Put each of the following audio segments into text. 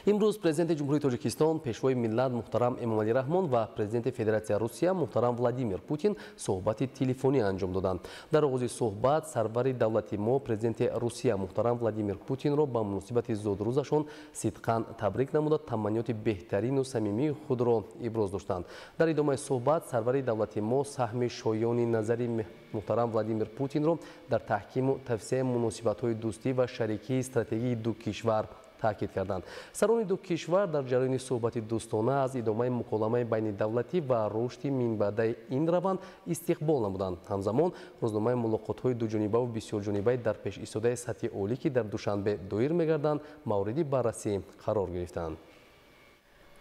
امروز پرزیدنت جمهوری تاجیکستان پیشوای ملت محترم امامعلی رحمان و پرزیدنت فدراسیون روسیه محترم ولادیمیر پوتین صحبت تلفنی انجام دادند. در آغاز صحبت سرور دولت ما پرزیدنت روسیه محترم ولادیمیر پوتین را به مناسبت زادروزشان صدقاً تبریک نموده تمنیات بهترین و صمیمی خود را ابراز داشتند. در ادامه صحبت سرور دولت ما سهم شایان نظری محترم ولادیمیر پوتین را در تحکیم و توسعه مناسبت‌های دوستی و شریکی استراتژیک دو کشور تاکید کردند. سران دو کشور در جریان صحبت دوستانه از ادامه مکالمه بین دولتی و رشد منبع این روند استقبال نمودند. همزمان روزنامه ملاقات‌های دوجانبه و بسیار جانبه در پیش ایستاده سطح عالی که در دوشنبه دایر می‌گردند موردی بررسی قرار گرفتند.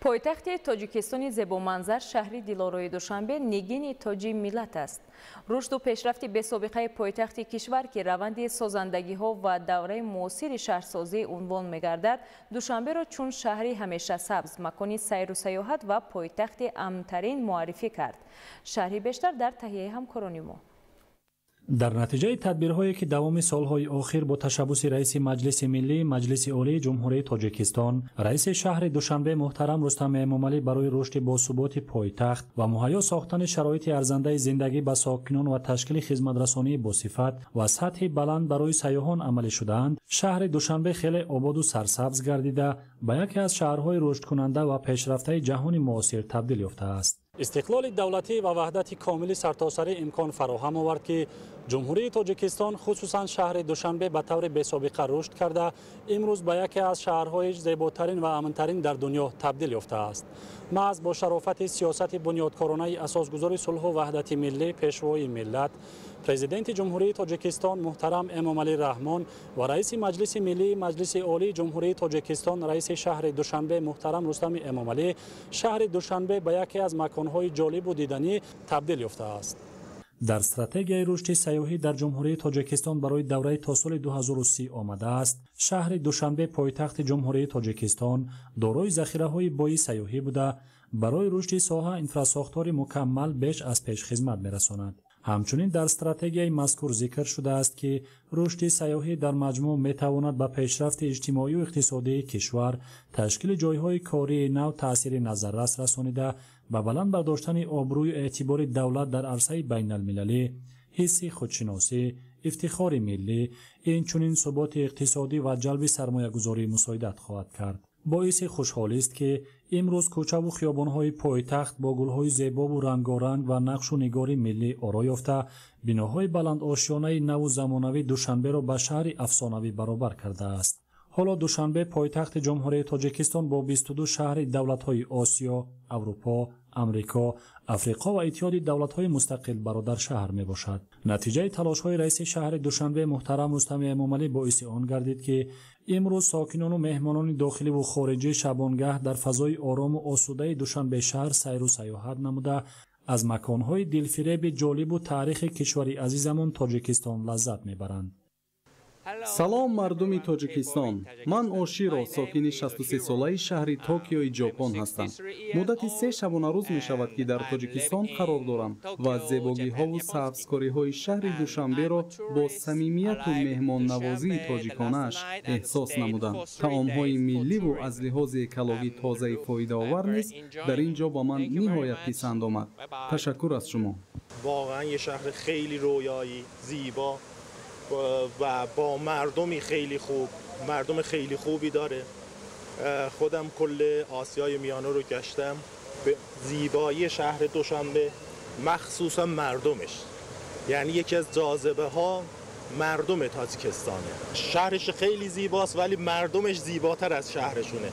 پایتخت تاجیکستان زیبامنظر شهری دلارای دوشنبه نگین تاجی ملت است. رشد و پیشرفت بی‌سابقه پایتخت کشور که روند سازندگی‌ها و دوره معاصر شهرسازی عنوان می‌گردد، دوشنبه را چون شهری همیشه سبز، مکانی سیر و سیاحت و پایتخت امن‌ترین معرفی کرد. شرحی بیشتر در تهیه همکاران ما. در نتیجه تدبیرهایی که دوام سالهای آخر با تشبث رئیس مجلس ملی مجلس عالی جمهوری تاجیکستان رئیس شهر دوشنبه محترم رستم امامعلی برای رشد باثبات پایتخت و مهیا ساختن شرایط ارزنده زندگی به ساکنان و تشکیل خدمترسانی باصفت و سطح بلند برای سیاحان عملی شدند، شهر دوشنبه خیلی آباد و سرسبز گردیده به یکی از شهرهای رشد کننده و پیشرفته جهان معاصر تبدیل یافته است. استقلال دولتی و وحدت کامل سرتاسر امکان فراهم آورد که جمهوری تاجیکستان خصوصا شهر دوشنبه به طور بی‌سابقه رشد کرده امروز به یکی از شهرهای زیباترین و امن‌ترین در دنیا تبدیل یافته است. محض با شرافت سیاست بنیادکارانه اساسگذار صلح و وحدت ملی پیشوای ملت پرزیدنت جمهوری تاجیکستان محترم امامعلی رحمان و رئیس مجلس ملی مجلس عالی جمهوری تاجیکستان رئیس شهر دوشنبه محترم رستم امامعلی شهر دوشنبه به یکی از مکان‌های جالب و دیدنی تبدیل یافته است. در استراتژی رشد سیاحی در جمهوری تاجیکستان برای دوره تا سال 2030 آمده است. شهر دوشنبه پایتخت جمهوری تاجیکستان دارای ذخیره‌های بای سیاحی بوده برای رشد ساحه انفراساختار مکمل بیش از پیش خدمت می‌رساند. همچنین در استراتژی مذکور ذکر شده است که رشد سیاحی در مجموع می‌تواند به پیشرفت اجتماعی و اقتصادی کشور، تشکیل جایهای کاری نو تأثیر نظررس رسانیده به بلند برداشتن آبروی و اعتبار دولت در عرصه بین المللی، حس خودشناسی، افتخار ملی، اینچنین ثبات اقتصادی و جلب سرمایه‌گذاری مساعدت خواهد کرد. باعث خوشحالی است که امروز کوچه و خیابان‌های پایتخت با گل‌های زیبا و رنگارنگ و نقش و نگار ملی آرا یافته بناهای بلند آشیانه نو و زمانوی دوشنبه را به شهر افسانوی برابر کرده است. حالا دوشنبه پایتخت جمهوری تاجیکستان با 22 شهر دولت‌های آسیا، اروپا، امریکا، افریقا و اتحاد دولت‌های مستقل برادر شهر میباشد. نتیجه تلاش‌های رئیس شهر دوشنبه محترم رستم امامعلی باعث آن گردید که امروز ساکنان و مهمانان داخلی و خارجی شبانگاه در فضای آرام و آسوده دوشنبه شهر سیر و سیاحت نموده از مکان‌های دلفریب جالب و تاریخ کشوری عزیزمان تاجیکستان لذت میبرند. салом мардуми тоҷикистон, ман оширо сокини 63 солаи шаҳри токиои ҷопон ҳастам. муддати 3 шабона рӯз мешавад ки дар тоҷикистон қарор дорам ва зебогиҳову сабзкориҳои шаҳри душанберо бо самимияту меҳмоннавозии тоҷиконааш эҳсос намудам. таомҳои милливу аз лиҳози экологӣ тозаи фоидаовар низ дар ин ҷо ба ман ниҳоят писанд омад. ташаккур аз шумо. واقعا یه شهر خیلی رویایی، زیبا و با مردمی خیلی خوب، مردم خیلی خوبی داره. خودم کل آسیای میانه رو گشتم. به زیبایی شهر دوشنبه مخصوصا مردمش، یعنی یکی از جاذبه ها مردم تاجیکستانه. شهرش خیلی زیباست ولی مردمش زیباتر از شهرشونه.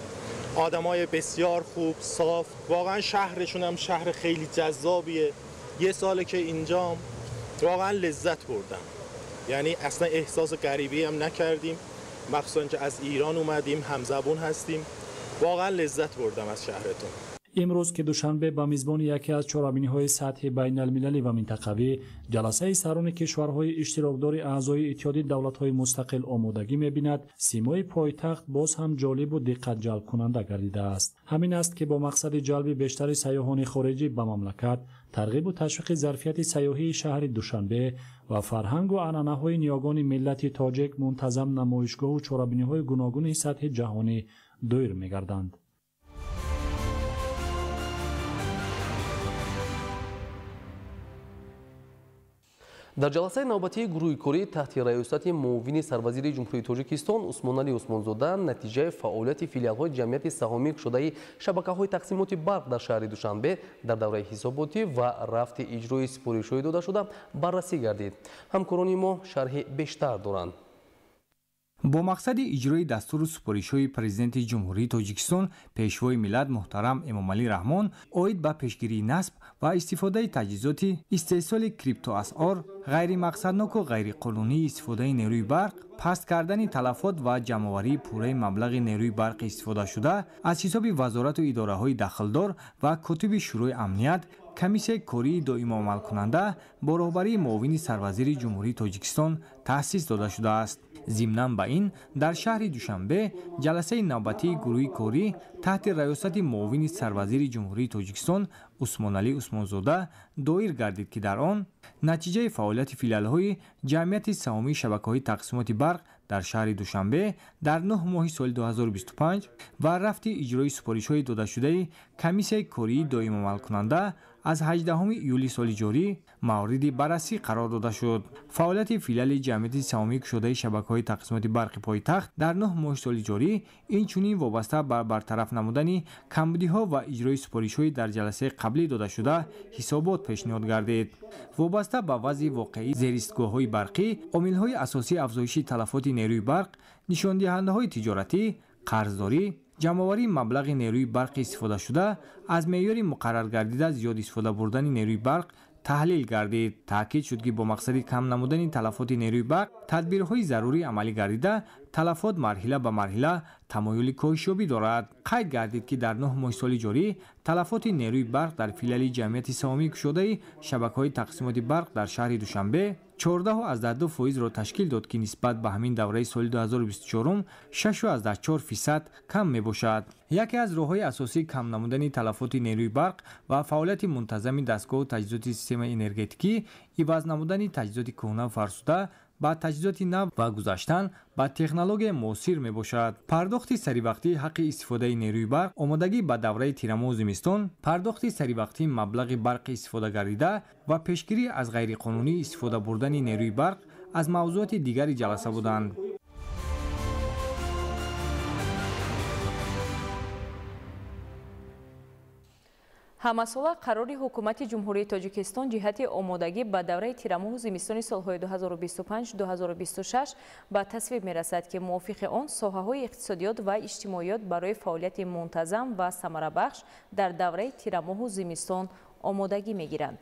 آدمای بسیار خوب، صاف، واقعا شهرشون هم شهر خیلی جذابیه. یه ساله که اینجام واقعا لذت بردم، یعنی اصلا احساس غریبی هم نکردیم، مخصوصا که از ایران اومدیم، همزبون هستیم. واقعا لذت بردم از شهرتون. امروز که دوشنبه به میزبان یکی از چهاربینی‌های سطحی بین المللی و منطقوی جلسه سران کشورهای اشتراکدار اعضای اتحاد دولت‌های مستقل آمادگی می‌بیند، سیمای پایتخت باز هم جالب و دقت جلب کننده گردیده است. همین است که با مقصد جلب بیشتر سیاحان خارجی به مملکت، ترغیب و تشویق ظرفیت سیاحی شهر دوشنبه و فرهنگ و عنعنه‌های نیاگان ملت تاجیک منتظم نمایشگاه و چهاربینی‌های گوناگون سطح جهانی دایر می‌گردند. در جلسه نوبتی گروه کاری تحت ریاست معاون سروزیر جمهوری تاجیکستان عثمانعلی عثمانزاده نتیجه فعالیت فیلیال‌های جمعیت سهامی شده شبکه‌های تقسیمات برق در شهر دوشنبه در دوره حساباتی و رفت اجرای سپارش‌های داده شده بررسی گردید. همکاران ما شرح بیشتر دارند. با مقصد اجرای دستور سپارش‌های پرزیدنت جمهوری تاجیکستان پیشوای ملت محترم امامعلی رحمان اوید به پیشگیری نصب و استفاده تجهیزات استحصال کریپتو اسعار، غیر مقصدناک و غیر قانونی استفاده نیروی برق، پست کردن تلفات و جمع‌آوری پوره مبلغ نیروی برق استفاده شده از حساب وزارت و اداره‌های دخلدار و کتب شورای امنیت، کمیسیون کاری دائم عمل کننده با راهبری معاون سروزیر جمهوری تاجیکستان تأسیس داده شده است. ضمناً به این در شهر دوشنبه جلسه نوبتی گروه کاری تحت ریاست معاون سروزیر جمهوری تاجیکستان عثمانعلی عثمانزاده دایر گردید که در آن نتیجه فعالیت فیلیال‌های جمعیت سهامی شبکه‌های تقسیمات برق در شهر دوشنبه در 9 ماه سال 2025 و رفت اجرای سپارش‌های داده شده کمیسیون کاری دائم عمل کننده از 18 ایولی سال جاری مورد بررسی قرار داده شد. فعالیت فیلیال جمعیت سهامی شده شبکه‌های تقسیمات برق پایتخت در 9 ماه سال جاری اینچنین وابسته به برطرف نمودن کمبودی‌ها و اجرای سپارش‌های در جلسه قبلی داده شده حسابات پیشنهاد گردید. وابسته به وضع واقعی زیرایستگاه‌های برقی، عامل‌های اساسی افزایش تلفات نیروی برق، نشاندهنده‌های تجارتی، قرضداری، جمع‌آوری مبلغ نیروی برق استفاده شده از معیار مقرر گردیده زیاد استفاده بردن نیروی برق تحلیل گردید. تاکید شد که با مقصد کم نمودن تلفات نیروی برق تدبیرهای ضروری عملی گردیده تلفات مرحله به مرحله تمایل کاهش‌یابی دارد. قید گردید که در 9 ماه سال جاری تلفات نیروی برق در فیلیال جمعیت سهامی شده شبکه‌های تقسیمات برق در شهر دوشنبه 14.2% را تشکیل داد که نسبت به همین دوره سال 2024 6.4% کم می باشد. یکی از راه‌های اساسی کم نمودن تلفات نیروی برق و فعالیت منتظم دستگاه و تجهیزات سیستم انرژتیکی عوض نمودن تجهیزات کهنه و فرسوده با تجهیزات نو و گذاشتن با تکنولوژی معاصر می باشد. پرداخت سریع حق استفاده نیروی برق، آمادگی به دوره تیرماه و زمستان، پرداخت سریع مبلغ برق استفاده گردیده و پیشگیری از غیر قانونی استفاده بردن نیروی برق از موضوعات دیگر جلسه بودند. ҳамасола қарори ҳукумати ҷумҳурии тоҷикистон ҷиҳати омодагӣ ба давраи тирамоҳу зимистони солҳои 2025-2026 ба тасвиб мерасад ки мувофиқи он соҳаҳои иқтисодиёт ва иҷтимоиёт барои фаъолияти мунтазам ва самарабахш дар давраи тирамоҳу зимистон омодагӣ мегиранд.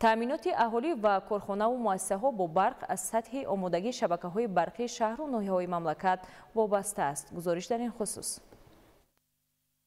таъминоти аҳолӣ ва корхонаву муассисаҳо бо барқ аз сатҳи омодагии шабакаҳои барқии шаҳру ноҳияҳои мамлакат вобаста аст. гузориш дар ин хусус.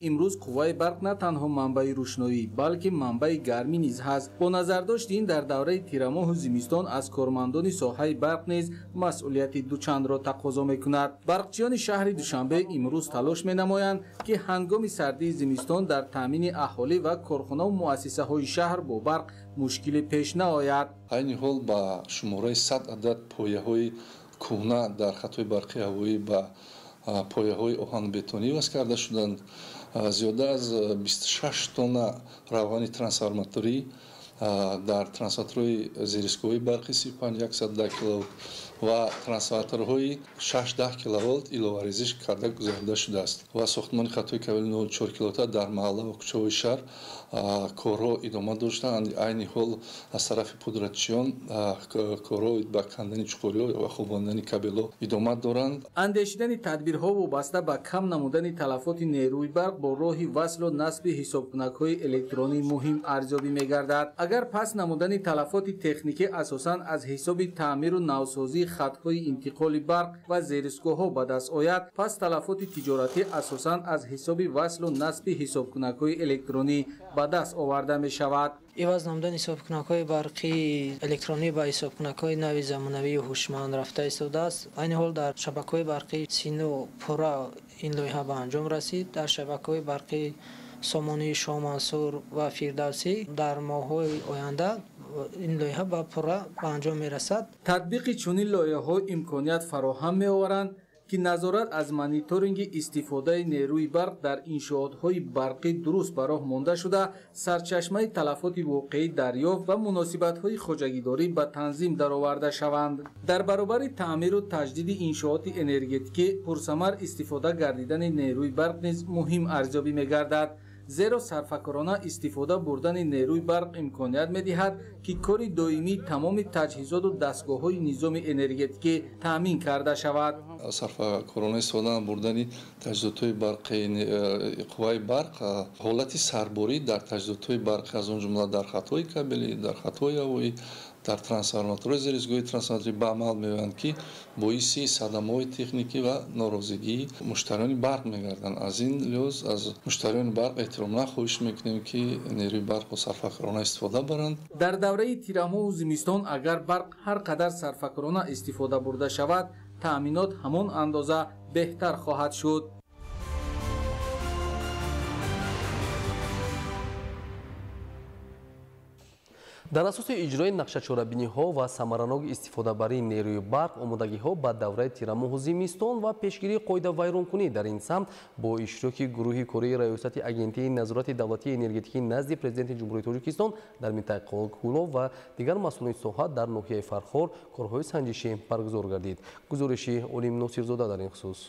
امروز قوای برق نه تنها منبع روشنایی بلکه منبع گرمی نیز هست. با نظرداشت این در دوره تیرماه و زمستان از کارمندان ساحه برق نیز مسئولیت دوچند را تقاضا میکند. برقچیان شهر دوشنبه امروز تلاش مینمایند که هنگام سردی زمستان در تامین اهالی و کارخانه و مؤسسه های شهر با برق مشکل پیش نیاید. عین حال با شماره 100 عدد پایه‌های کهنه در خطهای برقی هوایی با پایه‌های آهن بتونی وصل کرده شدند. زیاده از 26 تن روانی ترانسفورماتوری در ترانسفورماتورهای زیرایستگاه‌های برقی 35110 کیلووات و ترانسفورماتورهای 610 کیلووات ایلاوریزش کرده گذارده شده است و ساختمان خطای کابل 94 کیلووات در محله و کوچه‌های شهر کارها ادامه داشتند. عین حال از طرف پودراتچیان کارها با کندن چوخوری‌ها و خواباندن کابل‌ها ادامه دارند. اندیشیدن تدبیرها وابسته به کم نمودن تلفات نیروی برق با راه وصل و نصب حسابکنک‌های الکترونی مهم ارزیابی می‌گردد. اگر پس نمودن تلفات تکنیکی اساساً از حساب تعمیر و نوسازی ки хатҳои интиқоли барқ ва зеристгоҳҳо ба даст ояд, пас талафоти тиҷоратӣ асосан аз ҳисоби васлу насби ҳисобкунакҳои электронӣ ба даст оварда мешавад. иваз намудани ҳисобкунакҳои барқии электронӣ ба ҳисобкунакҳои нави замонавии ҳушманд рафта истодааст. айни ҳол дар шабакаҳои барқии сину пурра ин лоиҳа ба анҷом расид. дар шабакаҳои барқии сомонии Шоҳмансур ва Фирдавсӣ дар моҳҳои оянда ин лоиҳа ба пурра ба анҷом мерасад. татбиқи чунин лоиҳаҳо имконият фароҳам меоваранд ки назорат аз мониторинги истифодаи нерӯи барқ дар иншоотҳои барқӣ дуруст ба роҳ монда шуда, сарчашмаи талафоти воқеӣ дарёфт ва муносибатҳои хоҷагидорӣ ба танзим дароварда шаванд. дар баробари таъмиру таҷдиди иншооти энергетикӣ пурсамар истифода гардидани нерӯи барқ низ муҳим арзёбӣ мегардад, зеро сарфакорона истифода бурдани нерӯи барқ имконият медиҳад ки кори доимии тамоми таҷҳизоту дастгоҳҳои низоми энергетикӣ таъмин карда шавад. сарфакорона истифода бурдани таҷҳизотҳои барқи қувваи барқ ҳолати сарборӣ дар таҷҳизотҳои барқӣ аз он ҷумла дар хатҳои кабелӣ, дар хатҳои ҳавоӣ, дар трансформаторҳои зеристгоҳи трансформаторӣ ба амал меоянд ки боиси садамаҳои техникӣ ва норозигии муштариёни барқ мегарданд. аз ин лиҳоз аз муштариёни барқ эҳтироман хоҳиш мекунем ки нерӯи барқро сарфакорона истифода баранд. дар давраи тирамоҳу зимистон агар барқ ҳар қадар сарфакорона истифода бурда шавад, таъминот ҳамон андоза беҳтар хоҳад шуд. дар асоси иҷрои нақшачорабиниҳо ва самараноки истифодабарии нерӯи барқ, омодагиҳо ба давраи тирамоҳу зимистон ва пешгирии қоидавайронкунӣ дар ин самт бо иштироки гурӯҳи кории раёсати агентии назорати давлатии энергетикӣ назди президенти ҷумҳурии Тоҷикистон дар минтақаи Кӯлов ва дигар масъулини соҳа дар ноҳияи Фархор корҳои санҷишӣ баргузор гардид. гузориши Олим Носирзода дар ин хусус.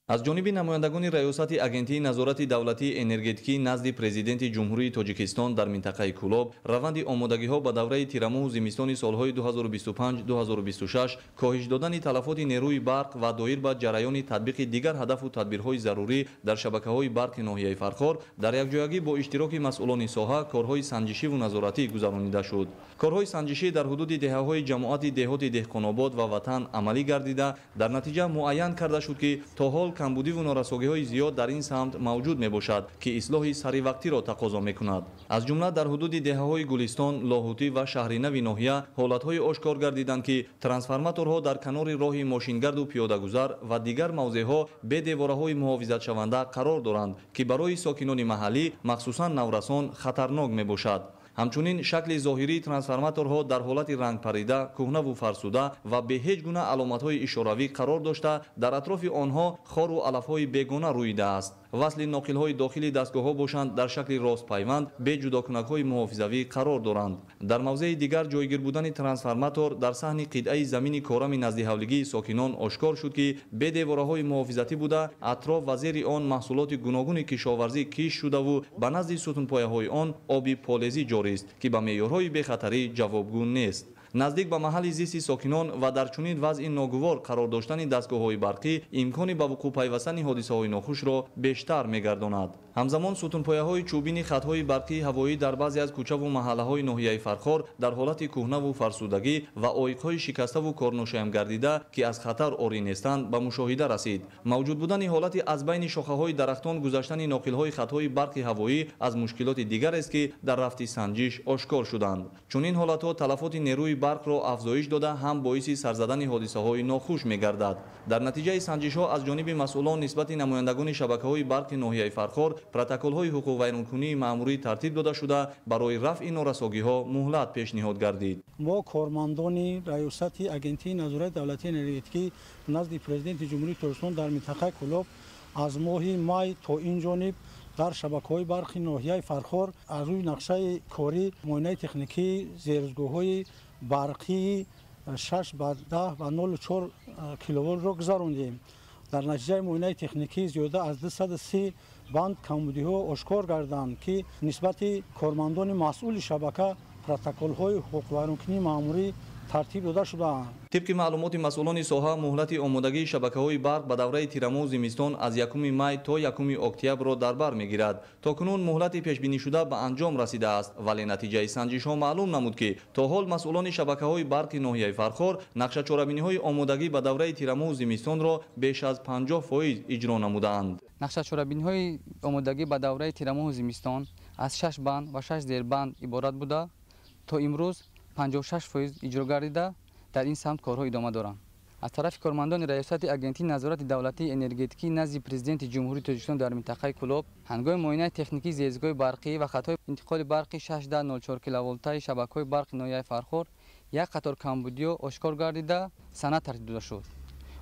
аз ҷониби намояндагони раёсати агентии назорати давлатии энергетикӣ назди президенти ҷумҳурии Тоҷикистон дар минтақаи Кӯлоб раванди омодагиҳо ба давраи тирамоҳу зимистони солҳои 2025-2026 коҳиш додани талафоти нерӯи барқ ва доир ба ҷараёни татбиқи дигар ҳадафу тадбирҳои зарурӣ дар шабакаҳои барқи ноҳияи Фархор дар якҷоягӣ бо иштироки масъулони соҳа корҳои санҷишиву назоратӣ гузаронида шуд. корҳои санҷишӣ дар ҳудуди деҳаҳои ҷамоати деҳоти Деҳқонобод ва Ватан амалӣ гардида дар натиҷа муайян карда шуд ки то ҳол камбудиву норасогиҳои зиёд дар ин самт мавҷуд мебошад ки ислоҳи саривақтиро тақозо мекунад. аз ҷумла дар ҳудуди деҳаҳои Гулистон, Лоҳутӣ ва шаҳри нави ноҳия ҳолатҳои ошкор гардиданд ки трансформаторҳо дар канори роҳи мошингарду пиёдагузар ва дигар мавзеъҳо бе девораҳои муҳофизатшаванда қарор доранд ки барои сокинони маҳаллӣ махсусан наврасон хатарнок мебошад. ҳамчунин шакли зоҳирии трансформаторҳо дар ҳолати рангпарида, кӯҳнаву фарсуда ва бе ҳеҷ гуна аломатҳои ишоравӣ қарор дошта, дар атрофи онҳо хору алафҳои бегона рӯидааст. васли ноқилҳои дохили дастгоҳҳо бошанд дар шакли ростпайванд бе ҷудокунакҳои муҳофизавӣ қарор доранд. дар мавзеи дигар ҷойгир будани трансформатор дар саҳни қитъаи замини корами наздиҳавлигии сокинон ошкор шуд ки бе девораҳои муҳофизатӣ буда, атроф ва зери он маҳсулоти гуногуни кишоварзӣ киш шудаву ба назди сутунпояҳои он оби полезӣ ҷорист ки ба меъёрҳои бехатарӣ ҷавобгӯ нест. наздик ба маҳалли зисти сокинон ва дар чунин вазъи ногувор қарор доштани дастгоҳҳои барқӣ имкони ба вуқӯъ пайвастани ҳодисаҳои нохушро бештар мегардонад. ҳамзамон сутунпояҳои чӯбини хатҳои барқии ҳавоӣ дар баъзе аз кӯчаву маҳаллаҳои ноҳияи Фархор дар ҳолати кӯҳнаву фарсудагӣ ва оиқҳои шикаставу корношаям гардида ки аз хатар орӣ нестанд ба мушоҳида расид. мавҷуд будани ҳолати аз байни шохаҳои дарахтон гузаштани ноқилҳои хатҳои барқи ҳавоӣ аз мушкилоти дигарест ки дар рафти санҷиш ошкор шуданд. чунин ҳолатҳо талафоти нерӯи барқро афзоиш дода ҳам боиси сарзадани ҳодисаҳои нохуш мегардад. дар натиҷаи санҷишҳо аз ҷониби масъулон нисбати намояндагони шабакаҳои барқи ноҳияи Фархор протоколҳои ҳуқуқвайронкунии маъмурӣ тартиб дода шуда барои рафъи норасогиҳо муҳлат пешниҳод гардид. мо кормандони раёсати агентии назорати давлатии энергетикӣ назди президенти ҷумҳурии Тоҷикистон дар минтақаи Кӯлоб аз моҳи май то ин ҷониб дар шабакаҳои барқи ноҳияи Фархор аз рӯи нақшаи корӣ муоинаи техникии зеризгоҳҳои барқии 6 ба 10 ва 0.4 киловолтро гузарондем. дар натиҷаи муоинаи техникии зиёда аз 230 банд камбудиҳо ошкор гарданд ки нисбати кормандони масъули шабака протоколҳои ҳуқуқвайронкунии маъмурӣ тартиб дода шудаанд. طبق معلومات مسئولان ساحه مهلت آمادگی شبکه‌های برق به دوره تیرمو زمستان از 1 می تا 1 اکتبر را در بر میگیرد. تاکنون مهلت پیش بینی شده به انجام رسیده است، ولی نتیجه سنجش‌ها معلوم نمود که تا حال مسئولان شبکه‌های برق ناحیه فرخار نقشه چاره‌بینی‌های آمادگی به دوره تیرمو زمستان را بیش از 50% اجرا نمودند. نقشه چاره‌بینی‌های آمادگی به دوره تیرمو زمستان از 6 بند و 6 زیربند عبارت بوده تا امروز 56% اجرا گردیده در این سمت کارها ادامه دارند. از طرف کارمندان ریاست اگنتی نظارت دولتی انرژتیکی نزد پرزیدنت جمهوری تاجیکستان در منطقه کلوب هنگام معاینه تکنیکی زیرزگاه برقی و خطای انتقال برقی 6.04 کیلوولت شبکه‌های برق ناحیه فرخار یک قطار کمبودی آشکار گردیده سند ترتیب داده شد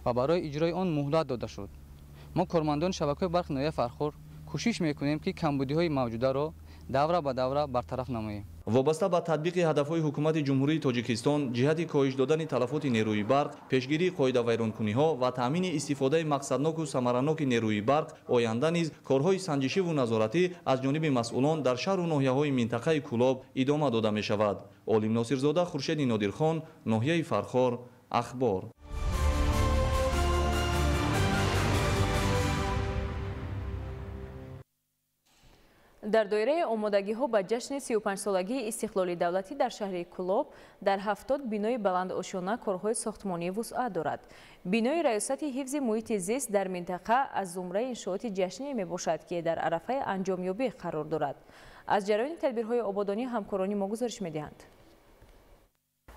و برای اجرای آن مهلت داده شد. ما کارمندان شبکه‌های برق ناحیه فرخار کوشش می‌کنیم که کمبودی‌های موجوده را دوره به دوره برطرف نماییم. وابسته به تطبیق هدفهای حکومت جمهوری تاجیکستان جهت کاهش دادن تلفات نیروی برق، پیشگیری قاعده ویرانکنی‌ها و تامین استفاده مقصدناک و ثمرناک نیروی برق، آینده نیز کارهای سنجشی و نظارتی از جانب مسئولان در شهر و ناحیه‌های منطقه کلاب ادامه داده می‌شود. عالم ناصرزاده، خورشید نادرخان، ناحیه فرخار، اخبار. در دایره آمادگی‌ها به جشن 35 سالگی استقلالی دولتی در شهر کلوب در 70 بینای بلند آشیانه کارهای ساختمانی وسعت دارد. بینای ریاست حفظ محیط زیست در منطقه از زمره انشاءات جشنی میباشد که در عرفه انجامیابی قرار دارد. از جریان تدبیرهای آبادانی همکارانی ما گزارش می‌دهند.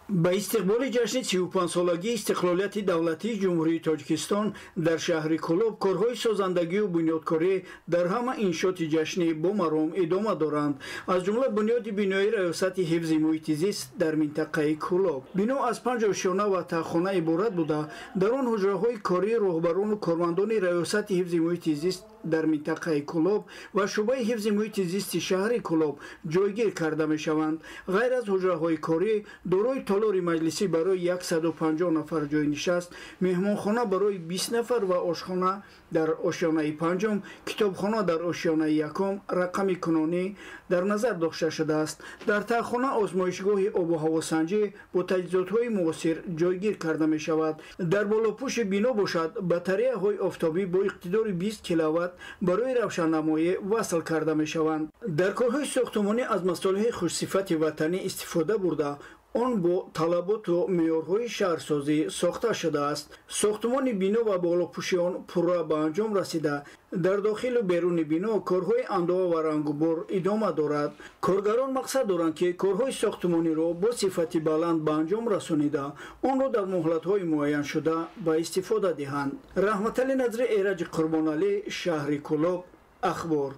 به استقبال جشن 35 سالگی استقلالیت دولتی جمهوری تاجیکستان در شهر کلوب کارهای سازندگی و بنیادکاری در همه انشاءات جشنی با مرام ادامه دارند، از جمله بنیاد بینای ریاست حفظ محیط زیست در منطقه کلوب. بنا از 5 آشیانه و تاخانه عبارت بوده، در آن حجره‌های کاری راهبران و کارمندان ریاست حفظ محیط زیست در منطقه کلوب و شعبه حفظ محیط زیست شهر کلوب جایگیر کرده می‌شوند. غیر از حجره‌های کاری دارای تالار مجلسی برای 150 نفر جای نشست، مهمانخانه برای 20 نفر و آشخانه در آشیانه پنجم، کتابخانه در آشیانه یکم رقم کنونی در نظر داشته شده است. در تاخانه آزمایشگاه آب و هواسنجی با تجهیزات‌های معاصر جایگیر کرده می شود. در بالاپوش بنا باشد باتری‌های آفتابی با اقتدار 20 کیلووات برای روشننمایی وصل کرده می شوند. در کارهای ساختمانی از مصالح خوشصفت وطنی استفاده برده آن با طلبات و معیارهای شهرسازی ساخته شده است. ساختمان بنا و بالاپوشی آن پورا به انجام رسیده. در داخل و بیرون بنا کارهای اندوه و رنگ و بار ادامه دارد. کارگران مقصد دارند که کارهای ساختمانی را با صفت بلند به انجام رسانیده آن را در مهلت‌های معین شده به استفاده دهند. رحمتعلی نظری، ایرج قربانعلی، شهر کلوب، اخبار.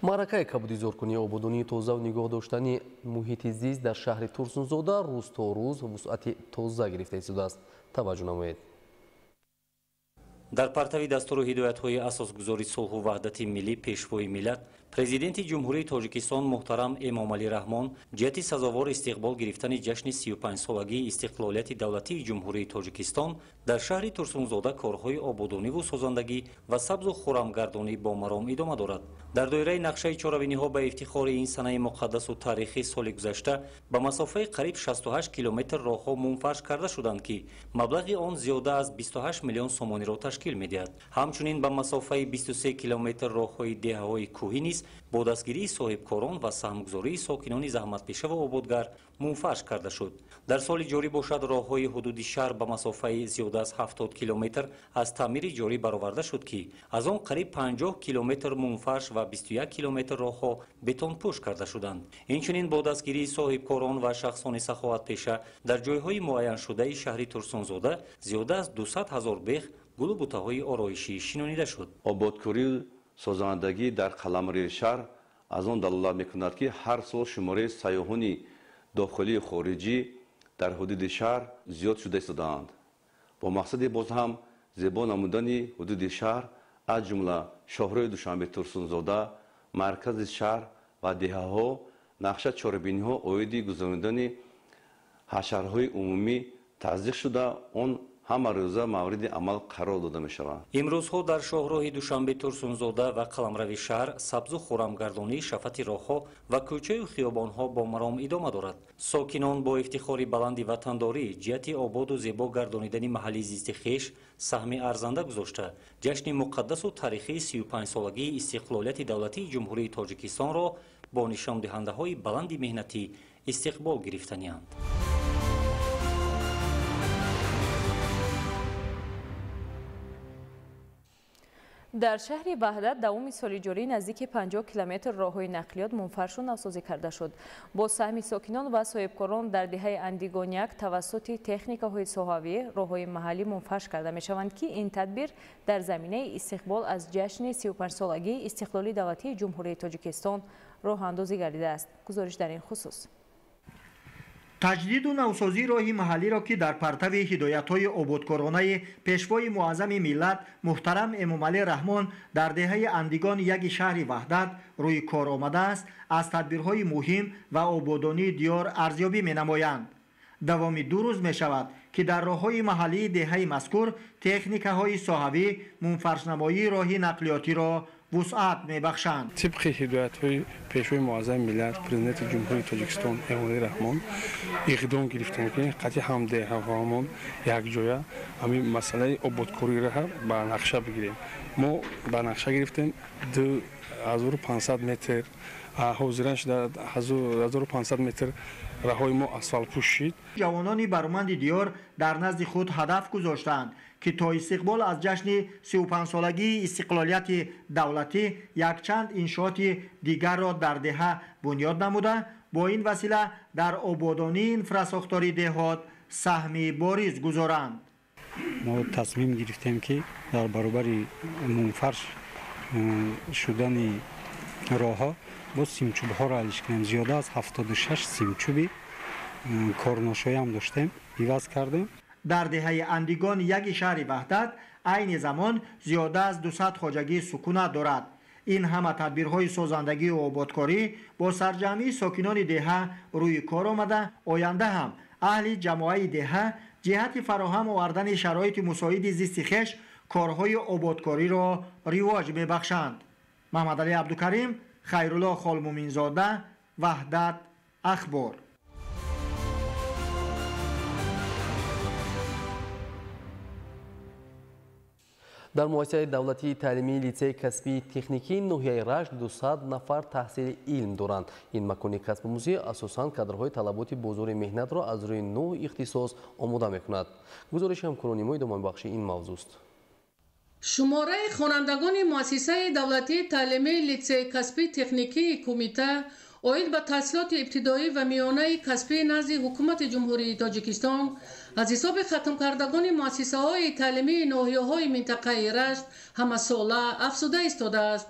маъракаи кабуди зоркунии ободонии тоза ва нигоҳ доштани муҳити зист дар шаҳри турсунзода рӯз то рӯз вусъати тоза гирифта истодааст. таваҷҷӯҳ намоед. дар партави дастуру ҳидоятҳои асосгузори сулҳу ваҳдати миллӣ пешвои миллат президенти ҷумҳурии тоҷикистон муҳтарам эмомалӣ раҳмон ҷиҳати сазовор истиқбол гирифтани ҷашни 35 солагии истиқлолияти давлатии ҷумҳурии тоҷикистон дар шаҳри турсунзода корҳои ободониву созандагӣ ва сабзу хӯрамгардонӣ бо маром идома дорад. дар доираи нақшаи чорабиниҳо ба ифтихори ин санаи муқаддасу таърихи соли гузашта ба масофаи қариб 68 километр роҳҳо мунфарш карда шуданд ки маблағи он зиёда аз 28 миллион сомониро ташкил медиҳад. ҳамчунин ба масофаи 23 километр роҳҳои деҳаҳои кӯҳӣ низ бо дастгирии соҳибкорон ва саҳмгузории сокинони заҳматпешаву ободгар мунфарш карда шуд. дар соли ҷорӣ бошад роҳҳои ҳудуди шаҳр ба масофаи зиёда аз 70 километр аз таъмири ҷорӣ бароварда шуд ки аз он қариб 50 километр мунфарш ва 21 километр роҳҳо бетонпӯш карда шуданд. инчунин бо дастгирии соҳибкорон ва шахсони саховатпеша дар ҷойҳои муайяншудаи шаҳри турсунзода зиёда аз 200 000 бех гулу бутаҳои ороишӣ шинонида шуд. ободкорӣ созандагӣ дар қаламрӯи шаҳр аз он далолат мекунад ки ҳар сол шумораи сайёҳони дохилию хориҷӣ дар ҳудуди шаҳр зиёд шуда истодаанд. бо мақсади боз ҳам зебо намудани ҳудуди шаҳр аз ҷумла шоҳрои душанбе турсунзода, маркази шаҳр ва деҳаҳо нақша чорабиниҳо оиди гузарондани ҳашарҳои умумӣ таздиқ шуда он ҳама рӯза мавриди амал қарор дода мешавад. имрӯзҳо дар шоҳроҳи душанбе турсунзода ва қаламрави шаҳр сабзу хӯрамгардонӣ, шафати роҳҳо ва кӯчаю хиёбонҳо бо маром идома дорад. сокинон бо ифтихори баланди ватандорӣ ҷиҳати ободу зебо гардонидани маҳалли зисти хеш саҳми арзанда гузошта, ҷашни муқаддасу таърихии 35-солагии истиқлолияти давлатии ҷумҳурии Тоҷикистонро бо нишондиҳандаҳои баланди меҳнатӣ истиқбол гирифтанианд. дар шаҳри ваҳдат давоми соли ҷорӣ наздики 50 километр роҳҳои нақлиёт мунфаршу навсозӣ карда шуд. бо саҳми сокинон ва соҳибкорон дар деҳаи Андигоняк тавассути техникаҳои соҳавӣ роҳҳои маҳаллӣ мунфарш карда мешаванд, ки ин тадбир дар заминаи истиқбол аз ҷашни 35-солагии истиқлолии давлатии ҷумҳурии Тоҷикистон роҳандозӣ гардидааст. гузориш дар ин хусус. таҷдиду навсозии роҳи маҳаллиро, ки дар партави ҳидоятҳои ободкоронаи пешвои муаззами миллат муҳтарам Эмомалӣ Раҳмон дар деҳаи Андигон яги шаҳри ваҳдат рӯи кор омадааст, аз тадбирҳои муҳим ва ободонии диёр арзёбӣ менамоянд. давоми 2 рӯз мешавад, ки дар роҳҳои маҳаллии деҳаи мазкур техникаҳои соҳавӣ мунфаршнамоии роҳи нақлиётиро вусъат мебахшанд. тибқи ҳидоятҳои пешвои муаззами миллат президенти ҷумҳурии Тоҷикистон Эмомалӣ Раҳмон иқдом гирифтем, ки қати ҳам деҳаҳоамон якҷоя ҳамин масъалаи ободкориро ба нақша бигирем. мо ба нақша гирифтем 2500 метр, ҳозиран шуда 1500 метр раҳои мо асфалтпӯш шид. ҷавонони бароманди диёр дар назди худ ҳадаф гузоштанд, ки то истиқбол аз ҷашни 35-солагии истиқлолияти давлатӣ якчанд иншооти дигарро дар деҳа бунёд намуда, бо ин васила дар ободонии инфрасохтории деҳот саҳми бориз гузоранд. мо тасмим гирифтем, ки дар баробари мунфарш шудани роҳҳо бо симчӯбҳоро алиш кунем. зиёда аз 76 симчӯби корношоям доштем, иваз кардем. дар деҳаи Андигон яги шаҳри ваҳдат айни замон зиёда аз 200 хоҷагии сукунат дорад. ин ҳама тадбирҳои созандагию ободкорӣ бо сарҷамъии сокинони деҳа рӯи кор омада, оянда ҳам аҳли ҷамоаи деҳа ҷиҳати фароҳам овардани шароити мусоиди зисти хеш корҳои ободкориро ривоҷ мебахшанд. маҳмадалӣ Абдукарим, Хайрулло Холмуминзода, Ваҳдат Ахбор. дар муассисаи давлатии таълимии литсеи касбии техникии ноҳияи Рашт 200 нафар таҳсили илм доранд. ин макони касбомӯзӣ асосан кадрҳои талаботи бозори меҳнатро аз рӯи 9 ихтисос омода мекунад. гузориши ҳамкорони мо идомабахши ин мавзӯст. шумораи хонандагони муассисаи давлатии таълимии литсеи касбии техникии кумита оид ба таҳсилоти ибтидоӣ ва миёнаи касбӣ назди ҳукумати ҷумҳурии Тоҷикистон аз ҳисоби хатмкардагони муассисаҳои таълимии ноҳияҳои минтақаи Рашт ҳамасола афзуда истодааст.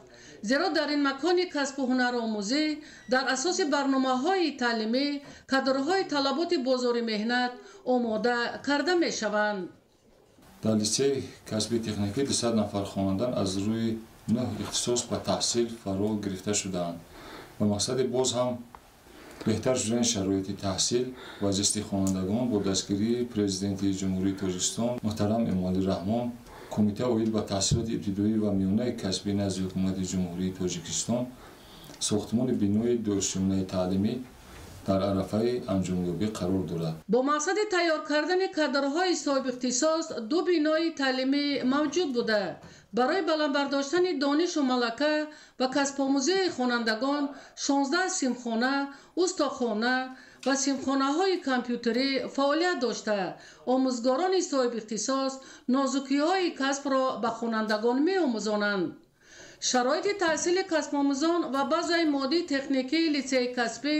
зеро дар ин макони касбу ҳунаромӯзӣ дар асоси барномаҳои таълимӣ кадрҳои талаботи бозори меҳнат омода карда мешаванд. дар литсеи касбии техникӣ 200 нафар хонандан аз рӯи 9 ихтисос ба таҳсил фаро гирифта шудаанд. ба мақсади боз ҳам беҳтар шудани шароити таҳсил ва зисти хонандагон бо дастгирии президенти ҷумҳурии Тоҷикистон муҳтарам Эмомалӣ Раҳмон, кумита оид ба таҳсилоти ибтидоӣ ва миёнаи касбӣ назди ҳукумати ҷумҳурии Тоҷикистон сохтмони бинои дурустшумраи таълимӣ дар арафаи анҷомёбӣ қарор дорад. бо мақсади тайёр кардани кадрҳои соҳибихтисос 2 бинои таълимӣ мавҷуд буда, барои баландбардоштани донишу малака ва касбомӯзии хонандагон 16 симхона, устохона ва симхонаҳои компютерӣ фаъолият дошта, омӯзгорони соҳибихтисос нозукиҳои касбро ба хонандагон меомӯзонанд. шароити таҳсили касбомӯзон ва базаи моддии техникии литсеи касбӣ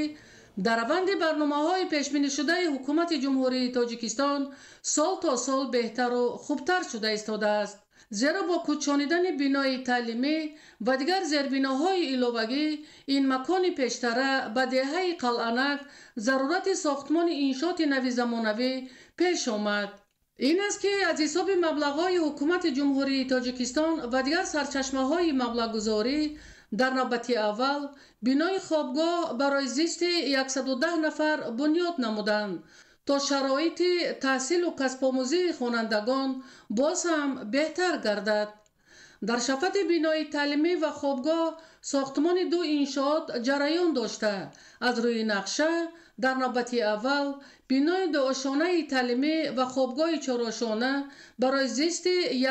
дар раванди барномаҳои пешбинишудаи ҳукумати ҷумҳурии Тоҷикистон сол то сол беҳтару хубтар шуда истодааст. зеро бо кӯчонидани бинои таълимӣ ва дигар зербиноҳои иловагӣ ин макони пештара ба деҳаи Қалъанак зарурати сохтмони иншооти нави замонавӣ пеш омад. ин аст ки аз ҳисоби маблағҳои ҳукумати ҷумҳурии Тоҷикистон ва дигар сарчашмаҳои маблағгузорӣ дар навбати аввал бинои хобгоҳ барои зисти 110 нафар бунёд намуданд, تا شرایط تحصیل و کسب آموزی خوانندگان باز هم بهتر گردد. در شفت بینای تعلیمی و خوابگاه ساختمان 2 انشاءات جریان داشته. از روی نقشه در نوبت اول بینای 2 آشانه تعلیمی و خوابگاه 4 آشانه برای زیست